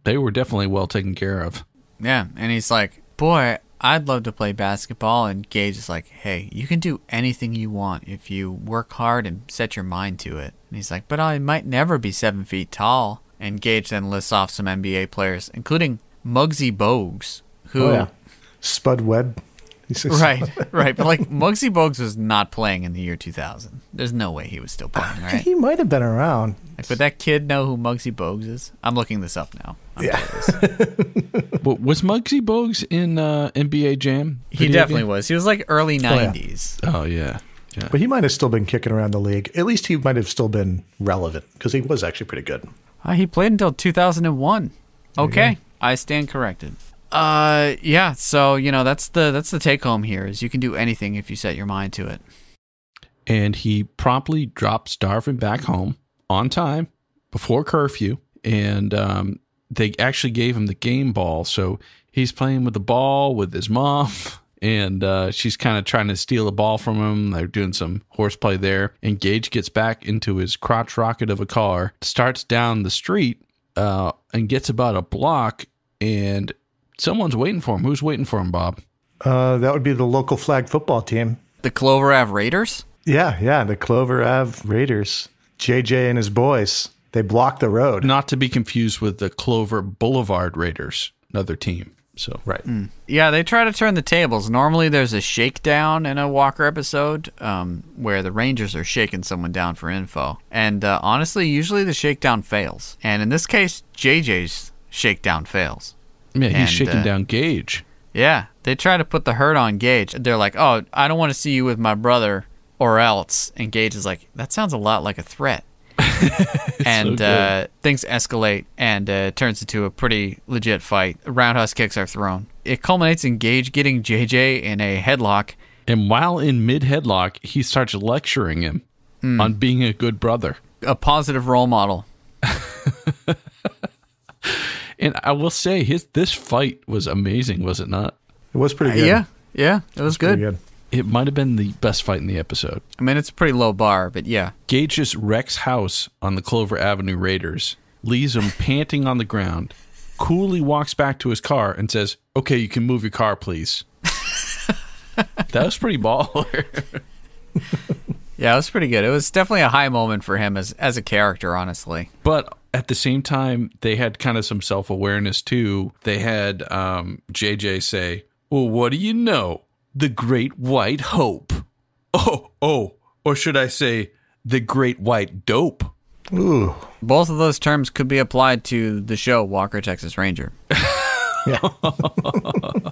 they were definitely well taken care of. Yeah. And he's like, boy, I'd love to play basketball. And Gage is like, hey, you can do anything you want if you work hard and set your mind to it. And he's like, but I might never be 7 feet tall. And Gage then lists off some NBA players, including Muggsy Bogues, who... Spud Webb. He says, Right. But like Muggsy Bogues was not playing in the year 2000. There's no way he was still playing, right? He might have been around. Like, would that kid know who Muggsy Bogues is? I'm looking this up now. Yeah. But was Muggsy Bogues in NBA Jam? He definitely was. He was like early 90s. Oh, yeah. But he might have still been kicking around the league. At least he might have still been relevant because he was actually pretty good. He played until 2001. Okay, I stand corrected. Yeah. So that's the take home here is you can do anything if you set your mind to it. And he promptly drops Darvin back home on time before curfew, and they actually gave him the game ball, so he's playing with the ball with his mom. And she's kind of trying to steal the ball from him. They're doing some horseplay there. And Gage gets back into his crotch rocket of a car, starts down the street, and gets about a block. And someone's waiting for him. Who's waiting for him, Bob? That would be the local flag football team. The Clover Ave Raiders? Yeah, the Clover Ave Raiders. JJ and his boys. They block the road. Not to be confused with the Clover Boulevard Raiders, another team. So Right. Yeah, they try to turn the tables. Normally there's a shakedown in a Walker episode where the Rangers are shaking someone down for info. And honestly, usually the shakedown fails. And in this case, JJ's shakedown fails. Yeah, he's shaking down Gage. Yeah, they try to put the hurt on Gage. They're like, oh, I don't want to see you with my brother or else. And Gage is like, that sounds a lot like a threat. And things escalate and it turns into a pretty legit fight. Roundhouse kicks are thrown. It culminates in Gage getting JJ in a headlock. And while in mid-headlock, he starts lecturing him on being a good brother. A positive role model. And I will say, this fight was amazing, was it not? It was pretty good. Yeah, it was good. It might have been the best fight in the episode. I mean, it's a pretty low bar, but yeah. Gage just wrecks house on the Clover Avenue Raiders, leaves him panting on the ground, coolly walks back to his car and says, okay, you can move your car, please. That was pretty baller. Yeah, it was pretty good. It was definitely a high moment for him as a character, honestly. But at the same time, they had kind of some self-awareness, too. They had JJ say, well, what do you know? The Great White Hope. Oh, or should I say, the Great White Dope? Ooh. Both of those terms could be applied to the show Walker, Texas Ranger. Yeah. A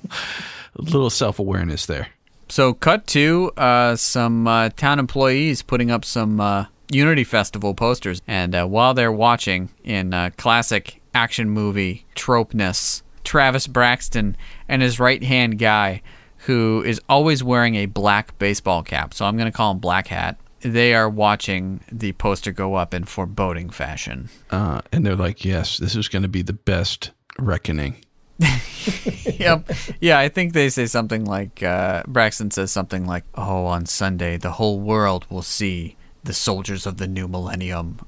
little self-awareness there. So cut to some town employees putting up some Unity Festival posters. And while they're watching in classic action movie tropeness, Travis Braxton and his right-hand guy, who is always wearing a black baseball cap, so I'm going to call him Black Hat, they are watching the poster go up in foreboding fashion. And they're like, yes, this is going to be the best reckoning. Yep. Yeah, I think they say something like, Braxton says something like, oh, on Sunday, the whole world will see the soldiers of the new millennium.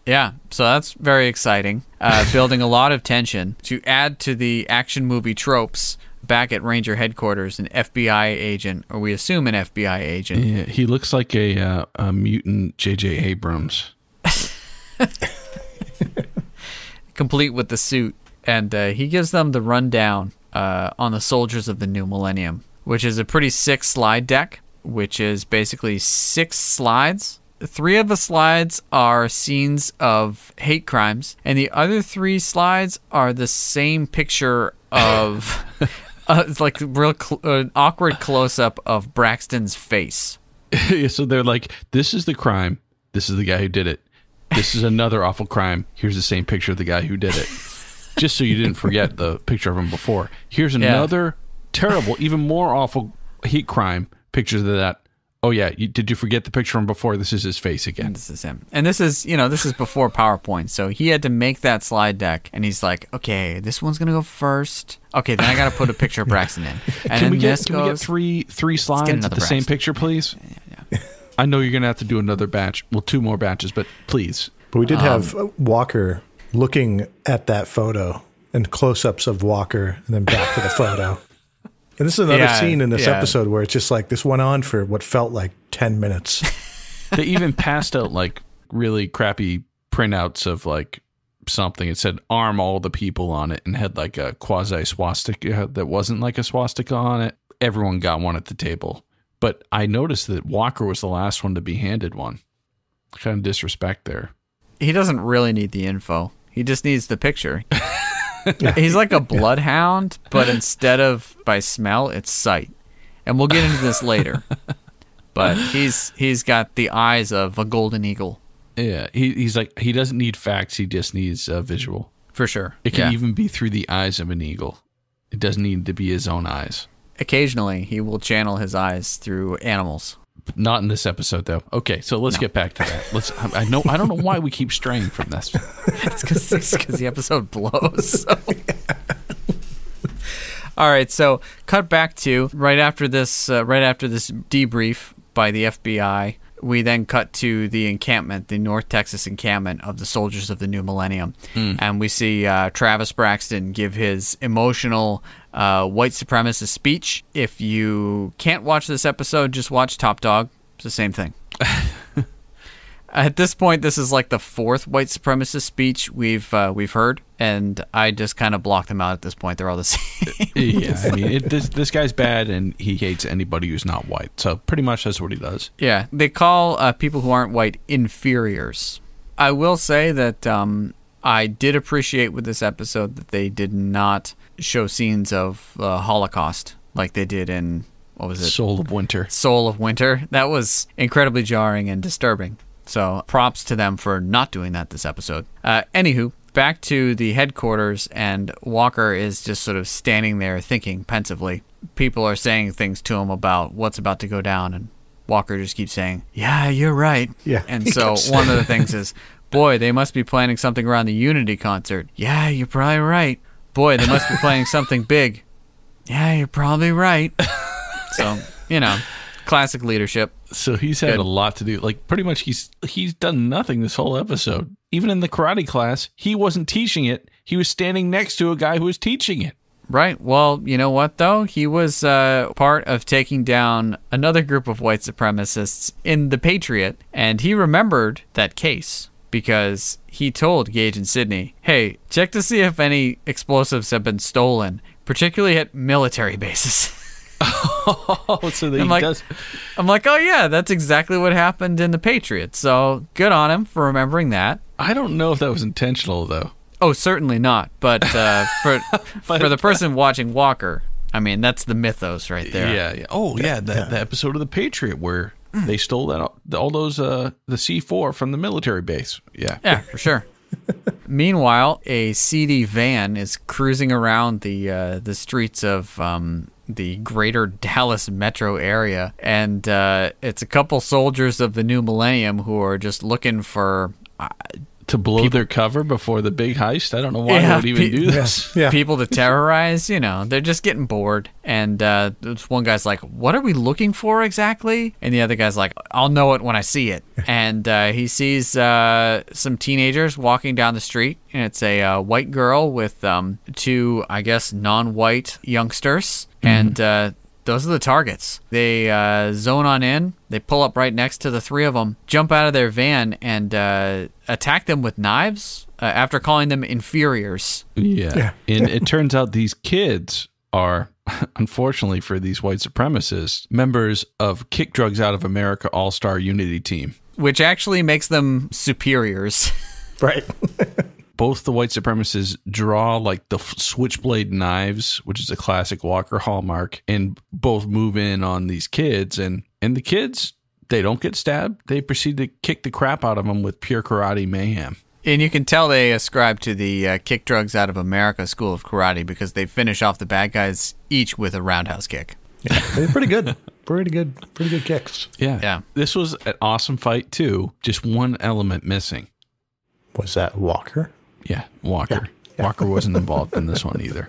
Yeah, so that's very exciting. Building a lot of tension. To add to the action movie tropes, back at Ranger headquarters, an FBI agent, or we assume an FBI agent. Yeah, he looks like a mutant J.J. Abrams. Complete with the suit. And he gives them the rundown on the soldiers of the new millennium, which is a pretty sick slide deck, which is basically 6 slides. 3 of the slides are scenes of hate crimes, and the other 3 slides are the same picture of like real awkward close-up of Braxton's face. So they're like, this is the crime. This is the guy who did it. This is another awful crime. Here's the same picture of the guy who did it. Just so you didn't forget the picture of him before. Here's another terrible, even more awful hate crime pictures of that. Oh, yeah. Did you forget the picture from before? This is his face again. And this is him. And this is before PowerPoint. So he had to make that slide deck. And he's like, okay, this one's going to go first. Okay, then I got to put a picture of Braxton in. And can we get three slides of the same picture, please? Yeah. I know you're going to have to do another batch. Well, 2 more batches, but please. But we did have Walker looking at that photo and close-ups of Walker and then back to the photo. And this is another scene in this episode where it's just like this went on for what felt like 10 minutes. They even passed out like really crappy printouts of like something. It said arm all the people on it and had like a quasi swastika that wasn't like a swastika on it. everyone got one at the table. But I noticed that Walker was the last one to be handed one. Kind of disrespect there. He doesn't really need the info. He just needs the picture. He's like a bloodhound, but instead of by smell, it's sight. And we'll get into this later. But he's got the eyes of a golden eagle. Yeah, he's like, he doesn't need facts. He just needs a visual. For sure. It can even be through the eyes of an eagle. It doesn't need to be his own eyes. Occasionally, he will channel his eyes through animals. But not in this episode, though. Okay, so let's get back to that. I don't know why we keep straying from this. It's because the episode blows. So. All right, so cut back to right after this debrief by the FBI. We then cut to the encampment, the North Texas encampment of the soldiers of the New Millennium. And we see Travis Braxton give his emotional white supremacist speech. If you can't watch this episode, just watch Top Dog. It's the same thing. At this point, this is like the fourth white supremacist speech we've heard, and I just kind of blocked them out at this point. They're all the same. Yeah, I mean, this guy's bad, and he hates anybody who's not white. So pretty much that's what he does. Yeah, they call people who aren't white inferiors. I will say that I did appreciate with this episode that they did not show scenes of Holocaust like they did in, what was it? Soul of Winter. Soul of Winter. That was incredibly jarring and disturbing. So props to them for not doing that this episode. Anywho, back to the headquarters, and Walker is just sort of standing there thinking pensively. People are saying things to him about what's about to go down, and Walker just keeps saying, "Yeah, you're right." Yeah. And so one of the things is, boy, they must be planning something around the Unity concert. Yeah, you're probably right. Boy, they must be planning something big. Yeah, you're probably right. So, classic leadership. So he's had a lot to do. Like, pretty much he's done nothing this whole episode. Even in the karate class, he wasn't teaching it. He was standing next to a guy who was teaching it. Right. Well, you know what, though? He was part of taking down another group of white supremacists in The Patriot, and he remembered that case because he told Gage and Sidney, hey, check to see if any explosives have been stolen, particularly at military bases. Oh, so that I'm like, oh yeah, that's exactly what happened in The Patriot. So good on him for remembering that. I don't know if that was intentional, though. Oh, certainly not. But for the person watching Walker, I mean, that's the mythos right there. Yeah. Oh, yeah. The episode of The Patriot where they stole all those the C4 from the military base. Yeah. Yeah, for sure. Meanwhile, a seedy van is cruising around the streets of the greater Dallas metro area, and it's a couple soldiers of the New Millennium who are just looking for to blow their cover before the big heist. I don't know why they would even do this. Yeah. People to terrorize. They're just getting bored. And this one guy's like, what are we looking for exactly? And the other guy's like, I'll know it when I see it. And he sees some teenagers walking down the street, and it's a white girl with two, I guess, non-white youngsters. Mm-hmm. And those are the targets. They zone on in. They pull up right next to the three of them, jump out of their van, and attack them with knives after calling them inferiors. Yeah. And it turns out these kids are, unfortunately for these white supremacists, members of Kick Drugs Out of America All-Star Unity Team. Which actually makes them superiors. Right. Both the white supremacists draw like the switchblade knives, which is a classic Walker hallmark, and both move in on these kids. And the kids, they don't get stabbed. They proceed to kick the crap out of them with pure karate mayhem. And you can tell they ascribe to the Kick Drugs Out of America School of Karate because they finish off the bad guys each with a roundhouse kick. Yeah, they're pretty good. Pretty good kicks. Yeah. This was an awesome fight, too. Just one element missing. Was that Walker? Yeah, Walker. Yeah. Walker wasn't involved in this one either.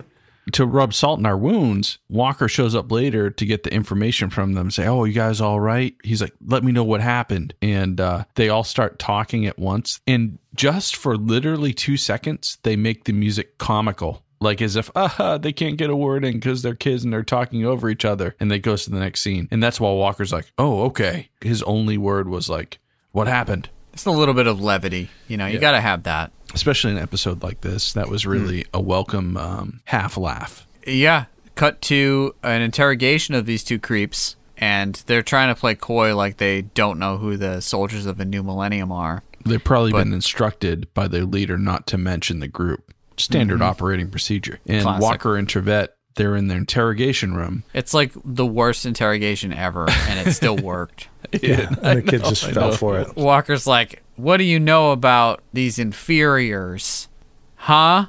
To rub salt in our wounds, Walker shows up later to get the information from them, say, oh, you guys all right? He's like, let me know what happened. And they all start talking at once. And just for literally 2 seconds, they make the music comical. Like as if, they can't get a word in because they're kids and they're talking over each other. And they goes to the next scene. And that's while Walker's like, oh, okay. His only word was like, what happened? It's a little bit of levity. You got to have that. Especially in an episode like this, that was really a welcome half laugh. Yeah, cut to an interrogation of these two creeps, and they're trying to play coy like they don't know who the soldiers of the new millennium are. They've probably been instructed by their leader not to mention the group. Standard operating procedure. And Classic. Walker and Trevette, they're in their interrogation room. It's like the worst interrogation ever, and it still worked. And the kid just fell for it. Walker's like, what do you know about these inferiors? Huh?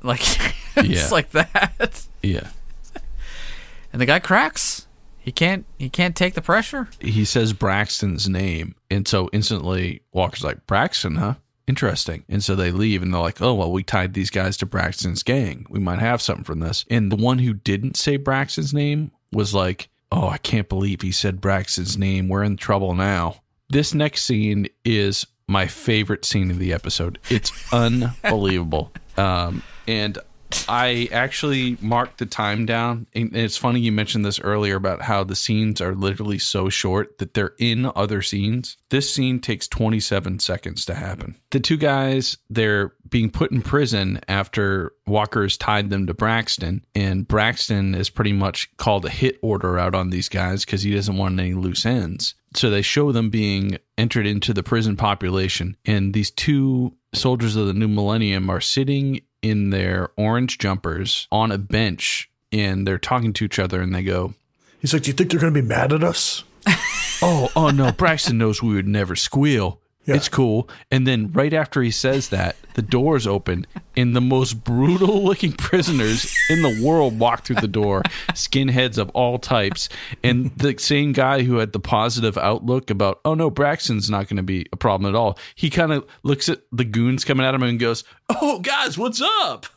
Like, it's like that. Yeah. And the guy cracks. He can't take the pressure. He says Braxton's name. And so instantly Walker's like, Braxton, huh? Interesting. And so they leave and they're like, oh, well, we tied these guys to Braxton's gang. We might have something from this. And the one who didn't say Braxton's name was like, oh, I can't believe he said Braxton's name. We're in trouble now. This next scene is my favorite scene of the episode. It's unbelievable. And I actually marked the time down. And it's funny you mentioned this earlier about how the scenes are literally so short that they're in other scenes. This scene takes 27 seconds to happen. The two guys, they're being put in prison after Walker's tied them to Braxton. And Braxton is pretty much called a hit order out on these guys because he doesn't want any loose ends. So they show them being entered into the prison population. And these two soldiers of the new millennium are sitting in their orange jumpers on a bench, and they're talking to each other, and they go, he's like, do you think they're going to be mad at us? oh no, Braxton knows we would never squeal. Yeah. It's cool. And then right after he says that, the doors open and the most brutal looking prisoners in the world walk through the door, skinheads of all types. And the same guy who had the positive outlook about, oh no, Braxton's not going to be a problem at all. He kind of looks at the goons coming at him and goes, oh guys, what's up?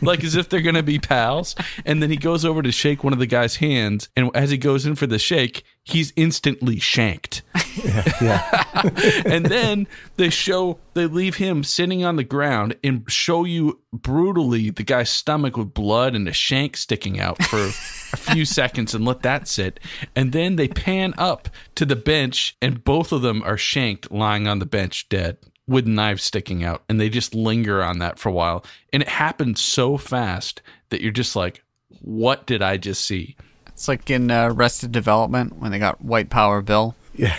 Like as if they're going to be pals. And then he goes over to shake one of the guy's hands. And as he goes in for the shake, he's instantly shanked. Yeah. And then they leave him sitting on the ground and show you brutally the guy's stomach with blood and a shank sticking out for a few seconds and let that sit. And then they pan up to the bench and both of them are shanked lying on the bench dead with knives sticking out. And they just linger on that for a while. And it happened so fast that you're just like, what did I just see? It's like in Arrested Development when they got White Power Bill. Yeah.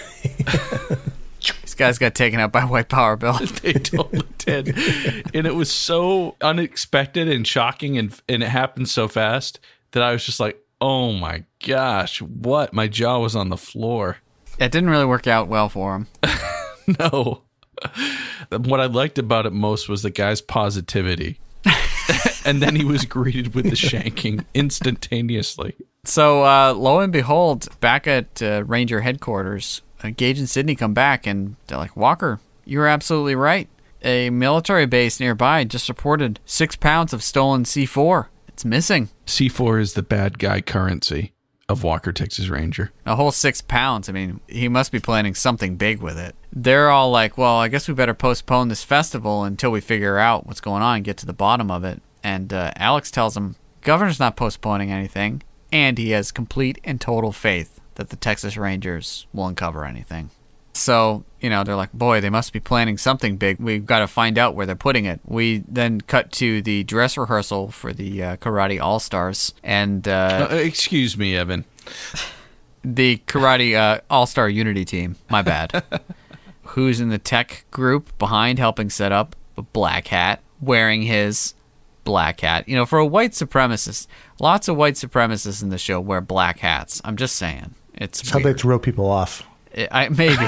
These guys got taken out by White Power Bill. They totally did. And it was so unexpected and shocking, and it happened so fast that I was just like, oh my gosh, what? My jaw was on the floor. It didn't really work out well for him. No. What I liked about it most was the guy's positivity. And then he was greeted with the shanking instantaneously. So, lo and behold, back at Ranger headquarters, Gage and Sydney come back, and they're like, Walker, you were absolutely right. A military base nearby just reported 6 pounds of stolen C4. It's missing. C4 is the bad guy currency of Walker, Texas Ranger. A whole 6 pounds. I mean, he must be planning something big with it. They're all like, well, I guess we better postpone this festival until we figure out what's going on and get to the bottom of it. And Alex tells him, Governor's not postponing anything. And he has complete and total faith that the Texas Rangers will uncover anything. So, they're like, boy, they must be planning something big. We've got to find out where they're putting it. We then cut to the dress rehearsal for the Karate All-Stars. And excuse me, Evan. The Karate All-Star Unity team. My bad. Who's in the tech group behind helping set up? A black hat, wearing his black hat. For a white supremacist, lots of white supremacists in the show wear black hats. I'm just saying. It's how they throw people off. Maybe.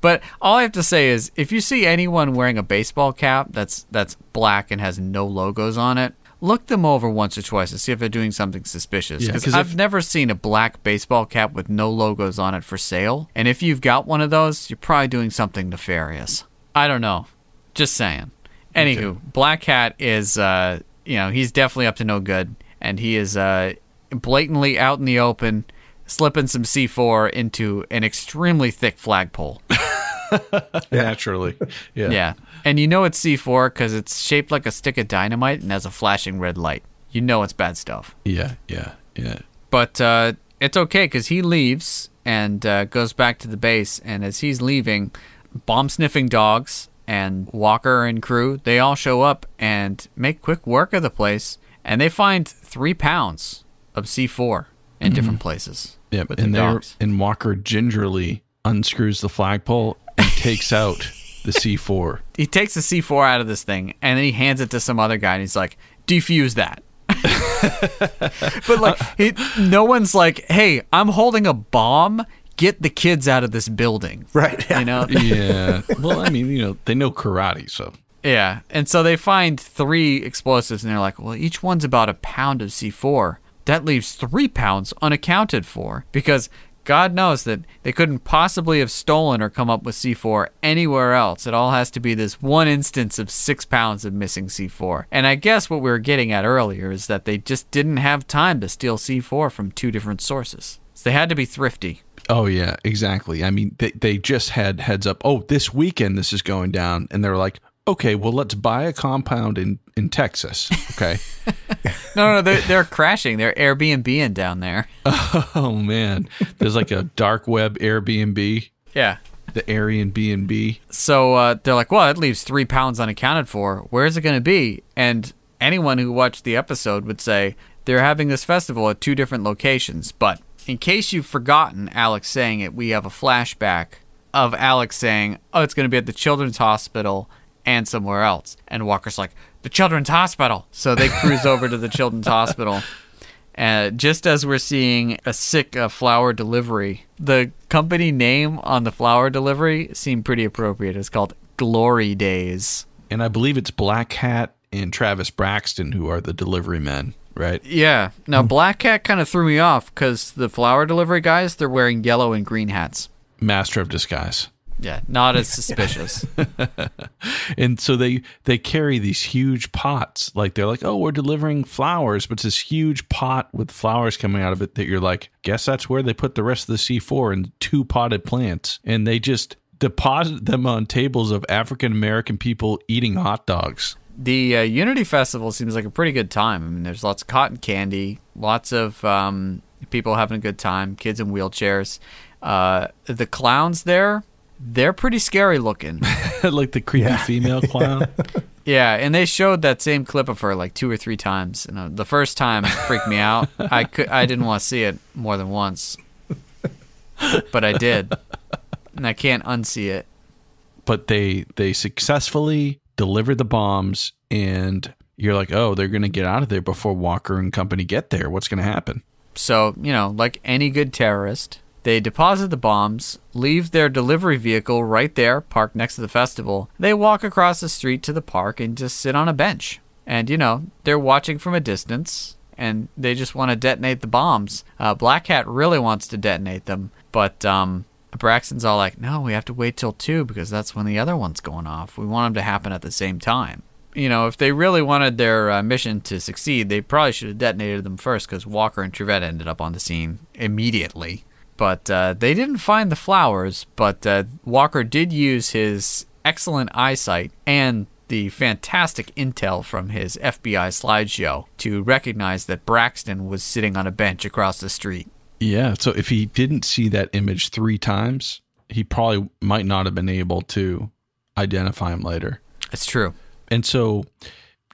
But all I have to say is, if you see anyone wearing a baseball cap that's black and has no logos on it, look them over once or twice to see if they're doing something suspicious. Because I've never seen a black baseball cap with no logos on it for sale. And if you've got one of those, you're probably doing something nefarious. I don't know. Just saying. Anywho, okay. Black Hat is, he's definitely up to no good. And he is blatantly out in the open, slipping some C4 into an extremely thick flagpole. Naturally. Yeah. Yeah. And it's C4 because it's shaped like a stick of dynamite and has a flashing red light. It's bad stuff. Yeah. But it's okay because he leaves and goes back to the base. And as he's leaving, bomb-sniffing dogs and Walker and crew, they all show up and make quick work of the place. And they find 3 pounds of C4 in different places. Yep, with their dogs. and Walker gingerly unscrews the flagpole and takes out the C4. He takes the C4 out of this thing, and then he hands it to some other guy, and he's like, defuse that. But like, no one's like, hey, I'm holding a bomb. Get the kids out of this building. Right. You know? Yeah. Well, I mean, they know karate, so. Yeah. And so they find 3 explosives, and they're like, well, each one's about a pound of C4. That leaves 3 pounds unaccounted for, because God knows that they couldn't possibly have stolen or come up with C4 anywhere else. It all has to be this one instance of 6 pounds of missing C4. And I guess what we were getting at earlier is that they just didn't have time to steal C4 from 2 different sources. So they had to be thrifty. Oh, yeah, exactly. I mean, they just had heads up, oh, this weekend this is going down. And they're like, okay, well, let's buy a compound in Texas, okay? No, they're crashing. They're Airbnb-ing down there. Oh, man. There's like a dark web Airbnb. Yeah. The Aryan B&B. So they're like, well, it leaves 3 pounds unaccounted for. Where's it going to be? And anyone who watched the episode would say they're having this festival at 2 different locations. But in case you've forgotten Alex saying it, we have a flashback of Alex saying, oh, it's going to be at the Children's Hospital and somewhere else. And Walker's like, the Children's Hospital. So they cruise over to the Children's Hospital. Just as we're seeing a sick flower delivery, the company name on the flower delivery seemed pretty appropriate. It's called Glory Days. And I believe it's Black Hat and Travis Braxton who are the delivery men, right? Yeah. Now, Black Hat kind of threw me off because the flower delivery guys, they're wearing yellow and green hats. Master of disguise. Yeah, not as suspicious. And so they carry these huge pots. Like, they're like, oh, we're delivering flowers, but it's this huge pot with flowers coming out of it that you're like, guess that's where they put the rest of the C4 in 2 potted plants. And they just deposit them on tables of African-American people eating hot dogs. The Unity Festival seems like a pretty good time. I mean, there's lots of cotton candy, lots of people having a good time, kids in wheelchairs. The clowns there, they're pretty scary looking. Like the creepy female clown. Yeah, and they showed that same clip of her like 2 or 3 times. And the first time it freaked me out. I didn't want to see it more than once, but I did, and I can't unsee it. But they successfully delivered the bombs, and you're like, oh, they're going to get out of there before Walker and company get there. What's going to happen? So, like any good terrorist, they deposit the bombs, leave their delivery vehicle right there, parked next to the festival. They walk across the street to the park and just sit on a bench. And, they're watching from a distance, and they just want to detonate the bombs. Black Hat really wants to detonate them, but Braxton's all like, no, we have to wait till 2 because that's when the other one's going off. We want them to happen at the same time. If they really wanted their mission to succeed, they probably should have detonated them first because Walker and Trevette ended up on the scene immediately. But they didn't find the flowers, but Walker did use his excellent eyesight and the fantastic intel from his FBI slideshow to recognize that Braxton was sitting on a bench across the street. Yeah, so if he didn't see that image 3 times, he probably might not have been able to identify him later. It's true. And so,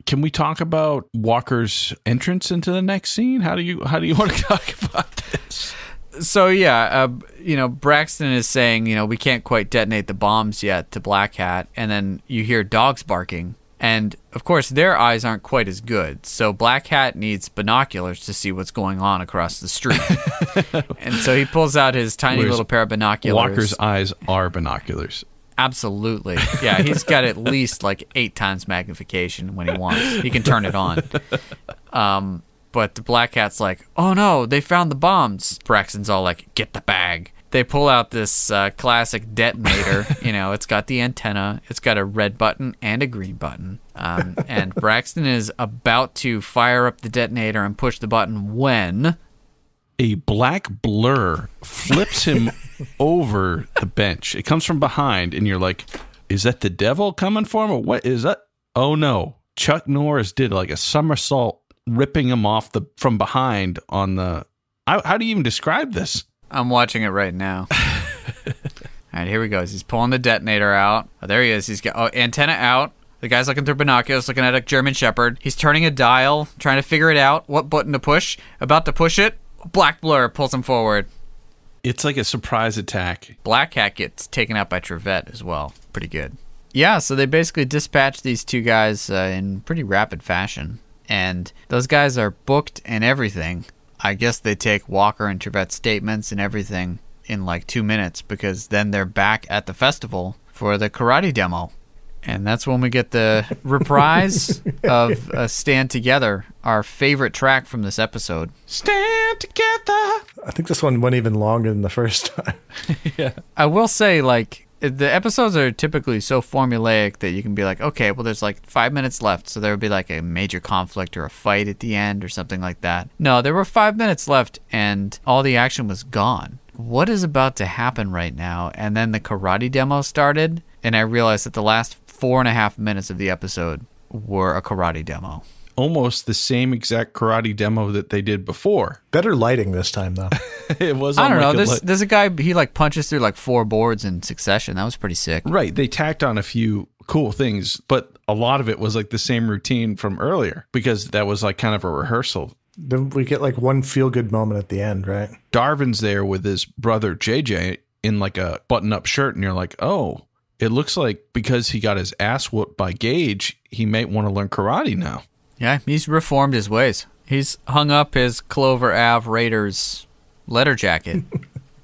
can we talk about Walker's entrance into the next scene? How do you want to talk about this? So yeah, Braxton is saying, we can't quite detonate the bombs yet to Black Hat, and then you hear dogs barking, and of course their eyes aren't quite as good, so Black Hat needs binoculars to see what's going on across the street. And so he pulls out his tiny little pair of binoculars. Walker's eyes are binoculars. Absolutely. Yeah, he's got at least like 8 times magnification when he wants. He can turn it on. But the Black Hat's like, oh no, they found the bombs. Braxton's all like, get the bag. They pull out this classic detonator. It's got the antenna. It's got a red button and a green button. And Braxton is about to fire up the detonator and push the button when a black blur flips him over the bench. It comes from behind, and you're like, is that the devil coming for him, or what is that? Oh no, Chuck Norris did like a somersault, ripping him off from behind on the... How do you even describe this? I'm watching it right now. All right, here he goes. He's pulling the detonator out. Oh, there he is. He's got antenna out, The guy's looking through binoculars, looking at a German Shepherd. He's turning a dial, trying to figure it out, what button to push. About to push it, black blur pulls him forward. It's like a surprise attack. Black Cat gets taken out by Trevette as well. Pretty good. Yeah, so they basically dispatch these two guys in pretty rapid fashion. And those guys are booked and everything. I guess they take Walker and Trevette's statements and everything in like 2 minutes, because then they're back at the festival for the karate demo. And that's when we get the reprise of Stand Together, our favorite track from this episode. Stand together. I think this one went even longer than the first time. Yeah. I will say, like, the episodes are typically so formulaic that you can be like, okay, well, there's like 5 minutes left, so there would be like a major conflict or a fight at the end or something like that. No, there were 5 minutes left, and all the action was gone. What is about to happen right now? And then the karate demo started, and I realized that the last 4.5 minutes of the episode were a karate demo. Almost the same exact karate demo that they did before. Better lighting this time, though. It was. I don't know. There's a guy, he like punches through like 4 boards in succession. That was pretty sick. Right. They tacked on a few cool things, but a lot of it was like the same routine from earlier, because that was like kind of a rehearsal. Then we get like one feel-good moment at the end, right? Darvin's there with his brother JJ in like a button-up shirt, and you're like, oh, it looks like because he got his ass whooped by Gage, he might want to learn karate now. Yeah, he's reformed his ways. He's hung up his Clover Ave Raiders letter jacket.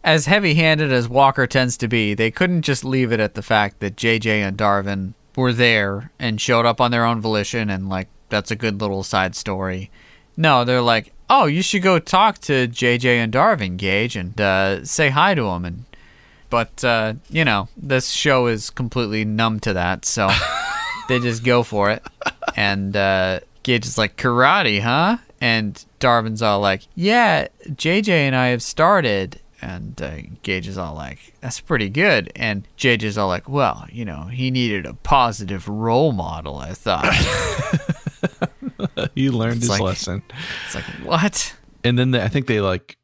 As heavy-handed as Walker tends to be, they couldn't just leave it at the fact that JJ and Darvin were there and showed up on their own volition, and like that's a good little side story. No, they're like, oh, you should go talk to JJ and Darvin, Gage, and say hi to them. But you know, this show is completely numb to that, so they just go for it. And Gage is like, karate, huh? And Darvin's all like, yeah, JJ and I have started. And Gage is all like, that's pretty good. And JJ is all like, well, you know, he needed a positive role model, I thought. He learned his lesson. It's like, what? And then I think they like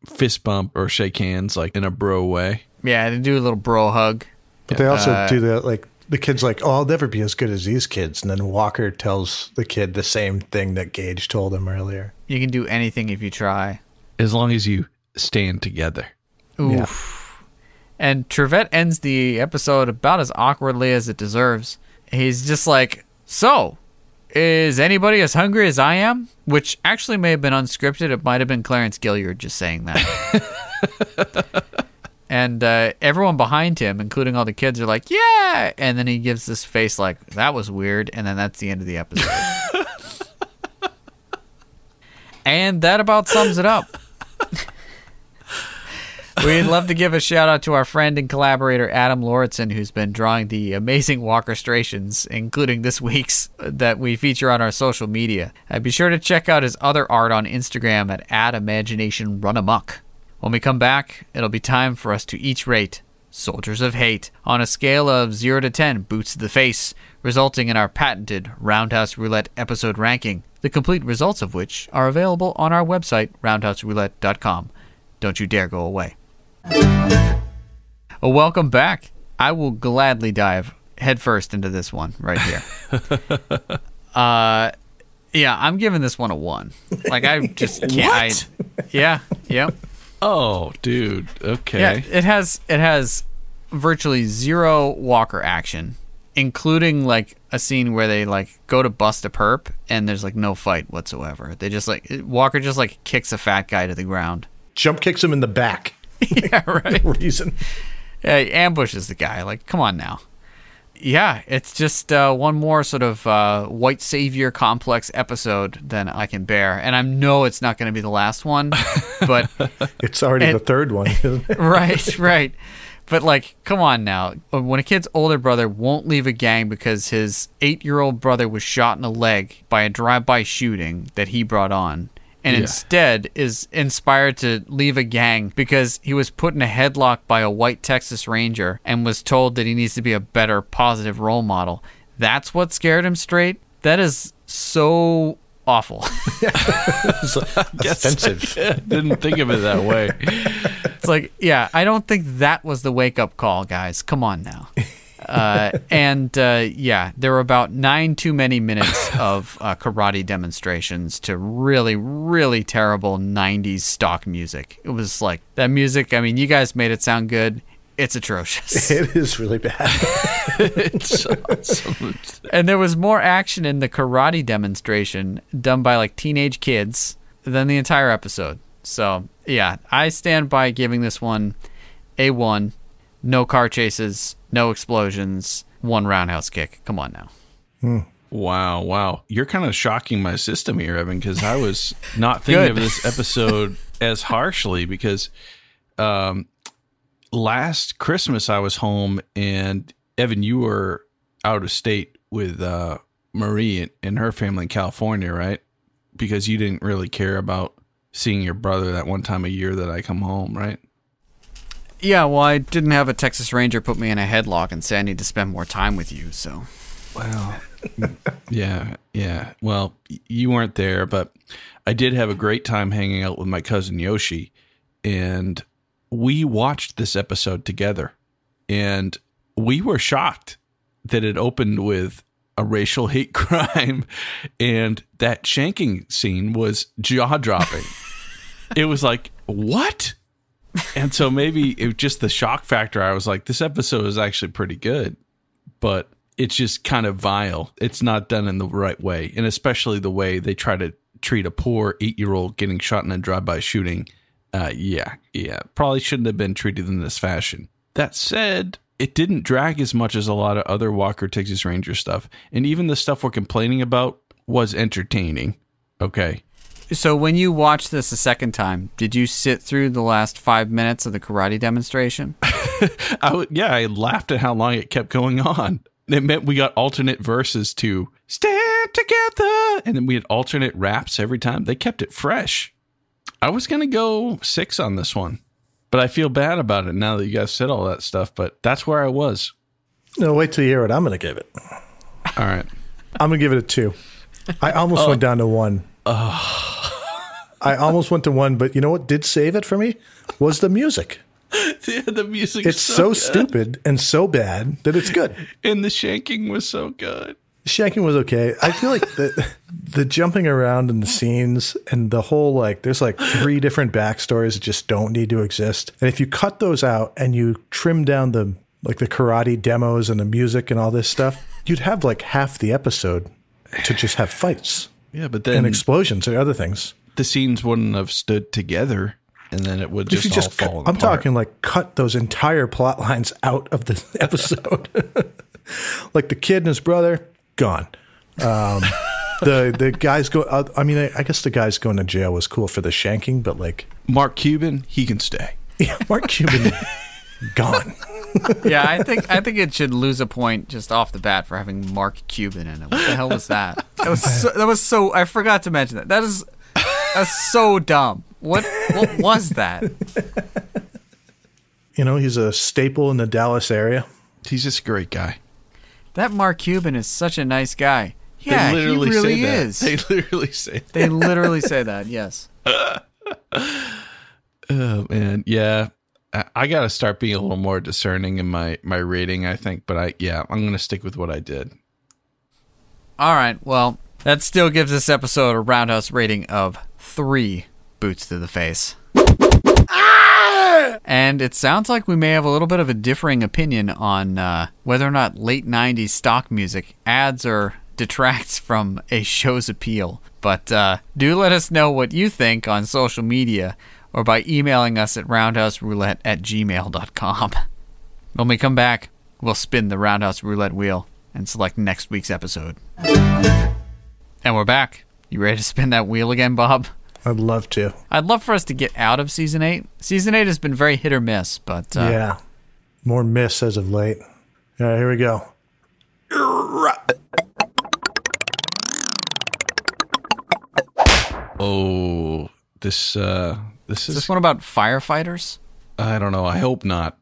fist bump or shake hands like in a bro way. Yeah, they do a little bro hug. But they also do that, like, the kid's like, oh, I'll never be as good as these kids. And then Walker tells the kid the same thing that Gage told him earlier. You can do anything if you try. As long as you stand together. Oof. Yeah. And Trevette ends the episode about as awkwardly as it deserves. He's just like, so, is anybody as hungry as I am? Which actually may have been unscripted. It might have been Clarence Gilliard just saying that. And everyone behind him, including all the kids, are like, yeah! And then he gives this face like, that was weird. And then that's the end of the episode. And that about sums it up. We'd love to give a shout out to our friend and collaborator Adam Lauritsen, who's been drawing the amazing Walkerstrations, including this week's that we feature on our social media. Be sure to check out his other art on Instagram at @ImaginationRunAmuck. When we come back, it'll be time for us to each rate Soldiers of Hate on a scale of 0 to 10 boots to the face, resulting in our patented Roundhouse Roulette episode ranking, the complete results of which are available on our website, roundhouseroulette.com. Don't you dare go away. Welcome back. I will gladly dive headfirst into this one right here. Yeah, I'm giving this one a 1. Like, I just can't. Yep. Oh, dude. Okay. Yeah, it has virtually zero Walker action, including like a scene where they like go to bust a perp and there's like no fight whatsoever. They just like Walker just like kicks a fat guy to the ground. Jump kicks him in the back. Yeah, right. No reason. Yeah, he ambushes the guy. Like, come on now. Yeah, it's just one more sort of white savior complex episode than I can bear. And I know it's not going to be the last one, but... It's already the third one, isn't it? Right. But, like, come on now. When a kid's older brother won't leave a gang because his 8-year-old brother was shot in the leg by a drive-by shooting that he brought on, and instead is inspired to leave a gang because he was put in a headlock by a white Texas Ranger and was told that he needs to be a better, positive role model. That's what scared him straight? That is so awful. Offensive. I didn't think of it that way. It's like, yeah, I don't think that was the wake-up call, guys. Come on now. Yeah, there were about 9 too many minutes of karate demonstrations to really, really terrible 90s stock music. It was like that music. I mean, you guys made it sound good. It's atrocious. It is really bad. It's awesome. And there was more action in the karate demonstration done by like teenage kids than the entire episode. So, yeah, I stand by giving this one a 1. No car chases, no explosions, 1 roundhouse kick. Come on now. Wow. You're kind of shocking my system here, Evan, because I was not thinking of this episode as harshly because last Christmas I was home and Evan, you were out of state with Marie and her family in California, right? Because you didn't really care about seeing your brother that one time a year that I come home, right? Yeah, well, I didn't have a Texas Ranger put me in a headlock and say I need to spend more time with you, so. Well, yeah. Well, you weren't there, but I did have a great time hanging out with my cousin Yoshi, and we watched this episode together, and we were shocked that it opened with a racial hate crime, and that shanking scene was jaw-dropping. It was like, what? And so maybe it was just the shock factor. I was like, this episode is actually pretty good, but it's just kind of vile. It's not done in the right way. And especially the way they try to treat a poor 8-year-old getting shot in a drive-by shooting. Yeah. Probably shouldn't have been treated in this fashion. That said, it didn't drag as much as a lot of other Walker Texas Ranger stuff. And even the stuff we're complaining about was entertaining. Okay. So when you watched this a second time, did you sit through the last 5 minutes of the karate demonstration? I laughed at how long it kept going on. It meant we got alternate verses to stand together, and then we had alternate raps every time. They kept it fresh. I was going to go 6 on this one, but I feel bad about it now that you guys said all that stuff, but that's where I was. No, wait till you hear what I'm going to give it. All right. I'm going to give it a 2. I almost went down to 1. I almost went to 1, but you know what did save it for me? Was the music. Yeah, the music. It's so stupid and so bad that it's good. And the shanking was so good. Shanking was okay. I feel like the jumping around in the scenes and the whole, like, there's like 3 different backstories that just don't need to exist. And if you cut those out and you trim down the karate demos and the music and all this stuff, you'd have like half the episode to just have fights. Yeah, but then and explosions and other things. The scenes wouldn't have stood together, and then it would just all fall apart. I'm talking like cut those entire plot lines out of the episode. Like the kid and his brother, gone. The guys go. I mean, I guess the guys going to jail was cool for the shanking, but like Mark Cuban, he can stay. Yeah, Mark Cuban, gone. Yeah, I think it should lose a point just off the bat for having Mark Cuban in it. What the hell was that? That was so. I forgot to mention that. That's so dumb. What was that? You know, he's a staple in the Dallas area. He's just a great guy. That Mark Cuban is such a nice guy. Yeah, they literally he really say is. That. They literally say that. They literally say that. Yes. Oh man, yeah. I got to start being a little more discerning in my rating, I think. But I'm going to stick with what I did. All right. Well, that still gives this episode a roundhouse rating of 3 boots to the face. And it sounds like we may have a little bit of a differing opinion on whether or not late 90s stock music adds or detracts from a show's appeal. But do let us know what you think on social media or by emailing us at roundhouseroulette@gmail.com. When we come back, we'll spin the Roundhouse Roulette wheel and select next week's episode. And we're back. You ready to spin that wheel again, Bob? I'd love to. I'd love for us to get out of Season 8. Season 8 has been very hit or miss, but... yeah, more miss as of late. All right, here we go. Oh, this is this one about firefighters? I don't know. I hope not.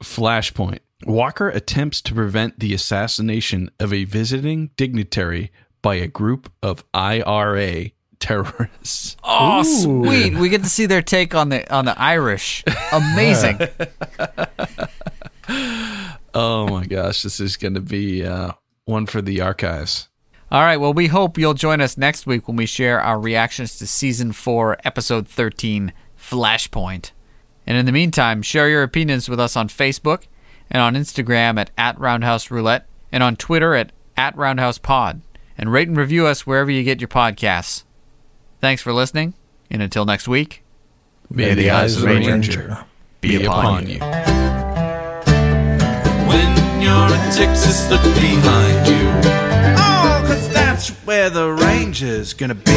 Flashpoint. Walker attempts to prevent the assassination of a visiting dignitary by a group of IRA terrorists. Oh, Ooh. sweet! We get to see their take on the Irish. Amazing. Oh my gosh, this is going to be one for the archives. All right, well, we hope you'll join us next week when we share our reactions to Season 4, Episode 13, Flashpoint. And in the meantime, share your opinions with us on Facebook and on Instagram at Roundhouse Roulette and on Twitter at RoundhousePod. And rate and review us wherever you get your podcasts. Thanks for listening, and until next week, May the eyes of the Ranger be upon you. When you're in Texas, look behind you. Oh, 'cause that's where the Ranger's gonna be.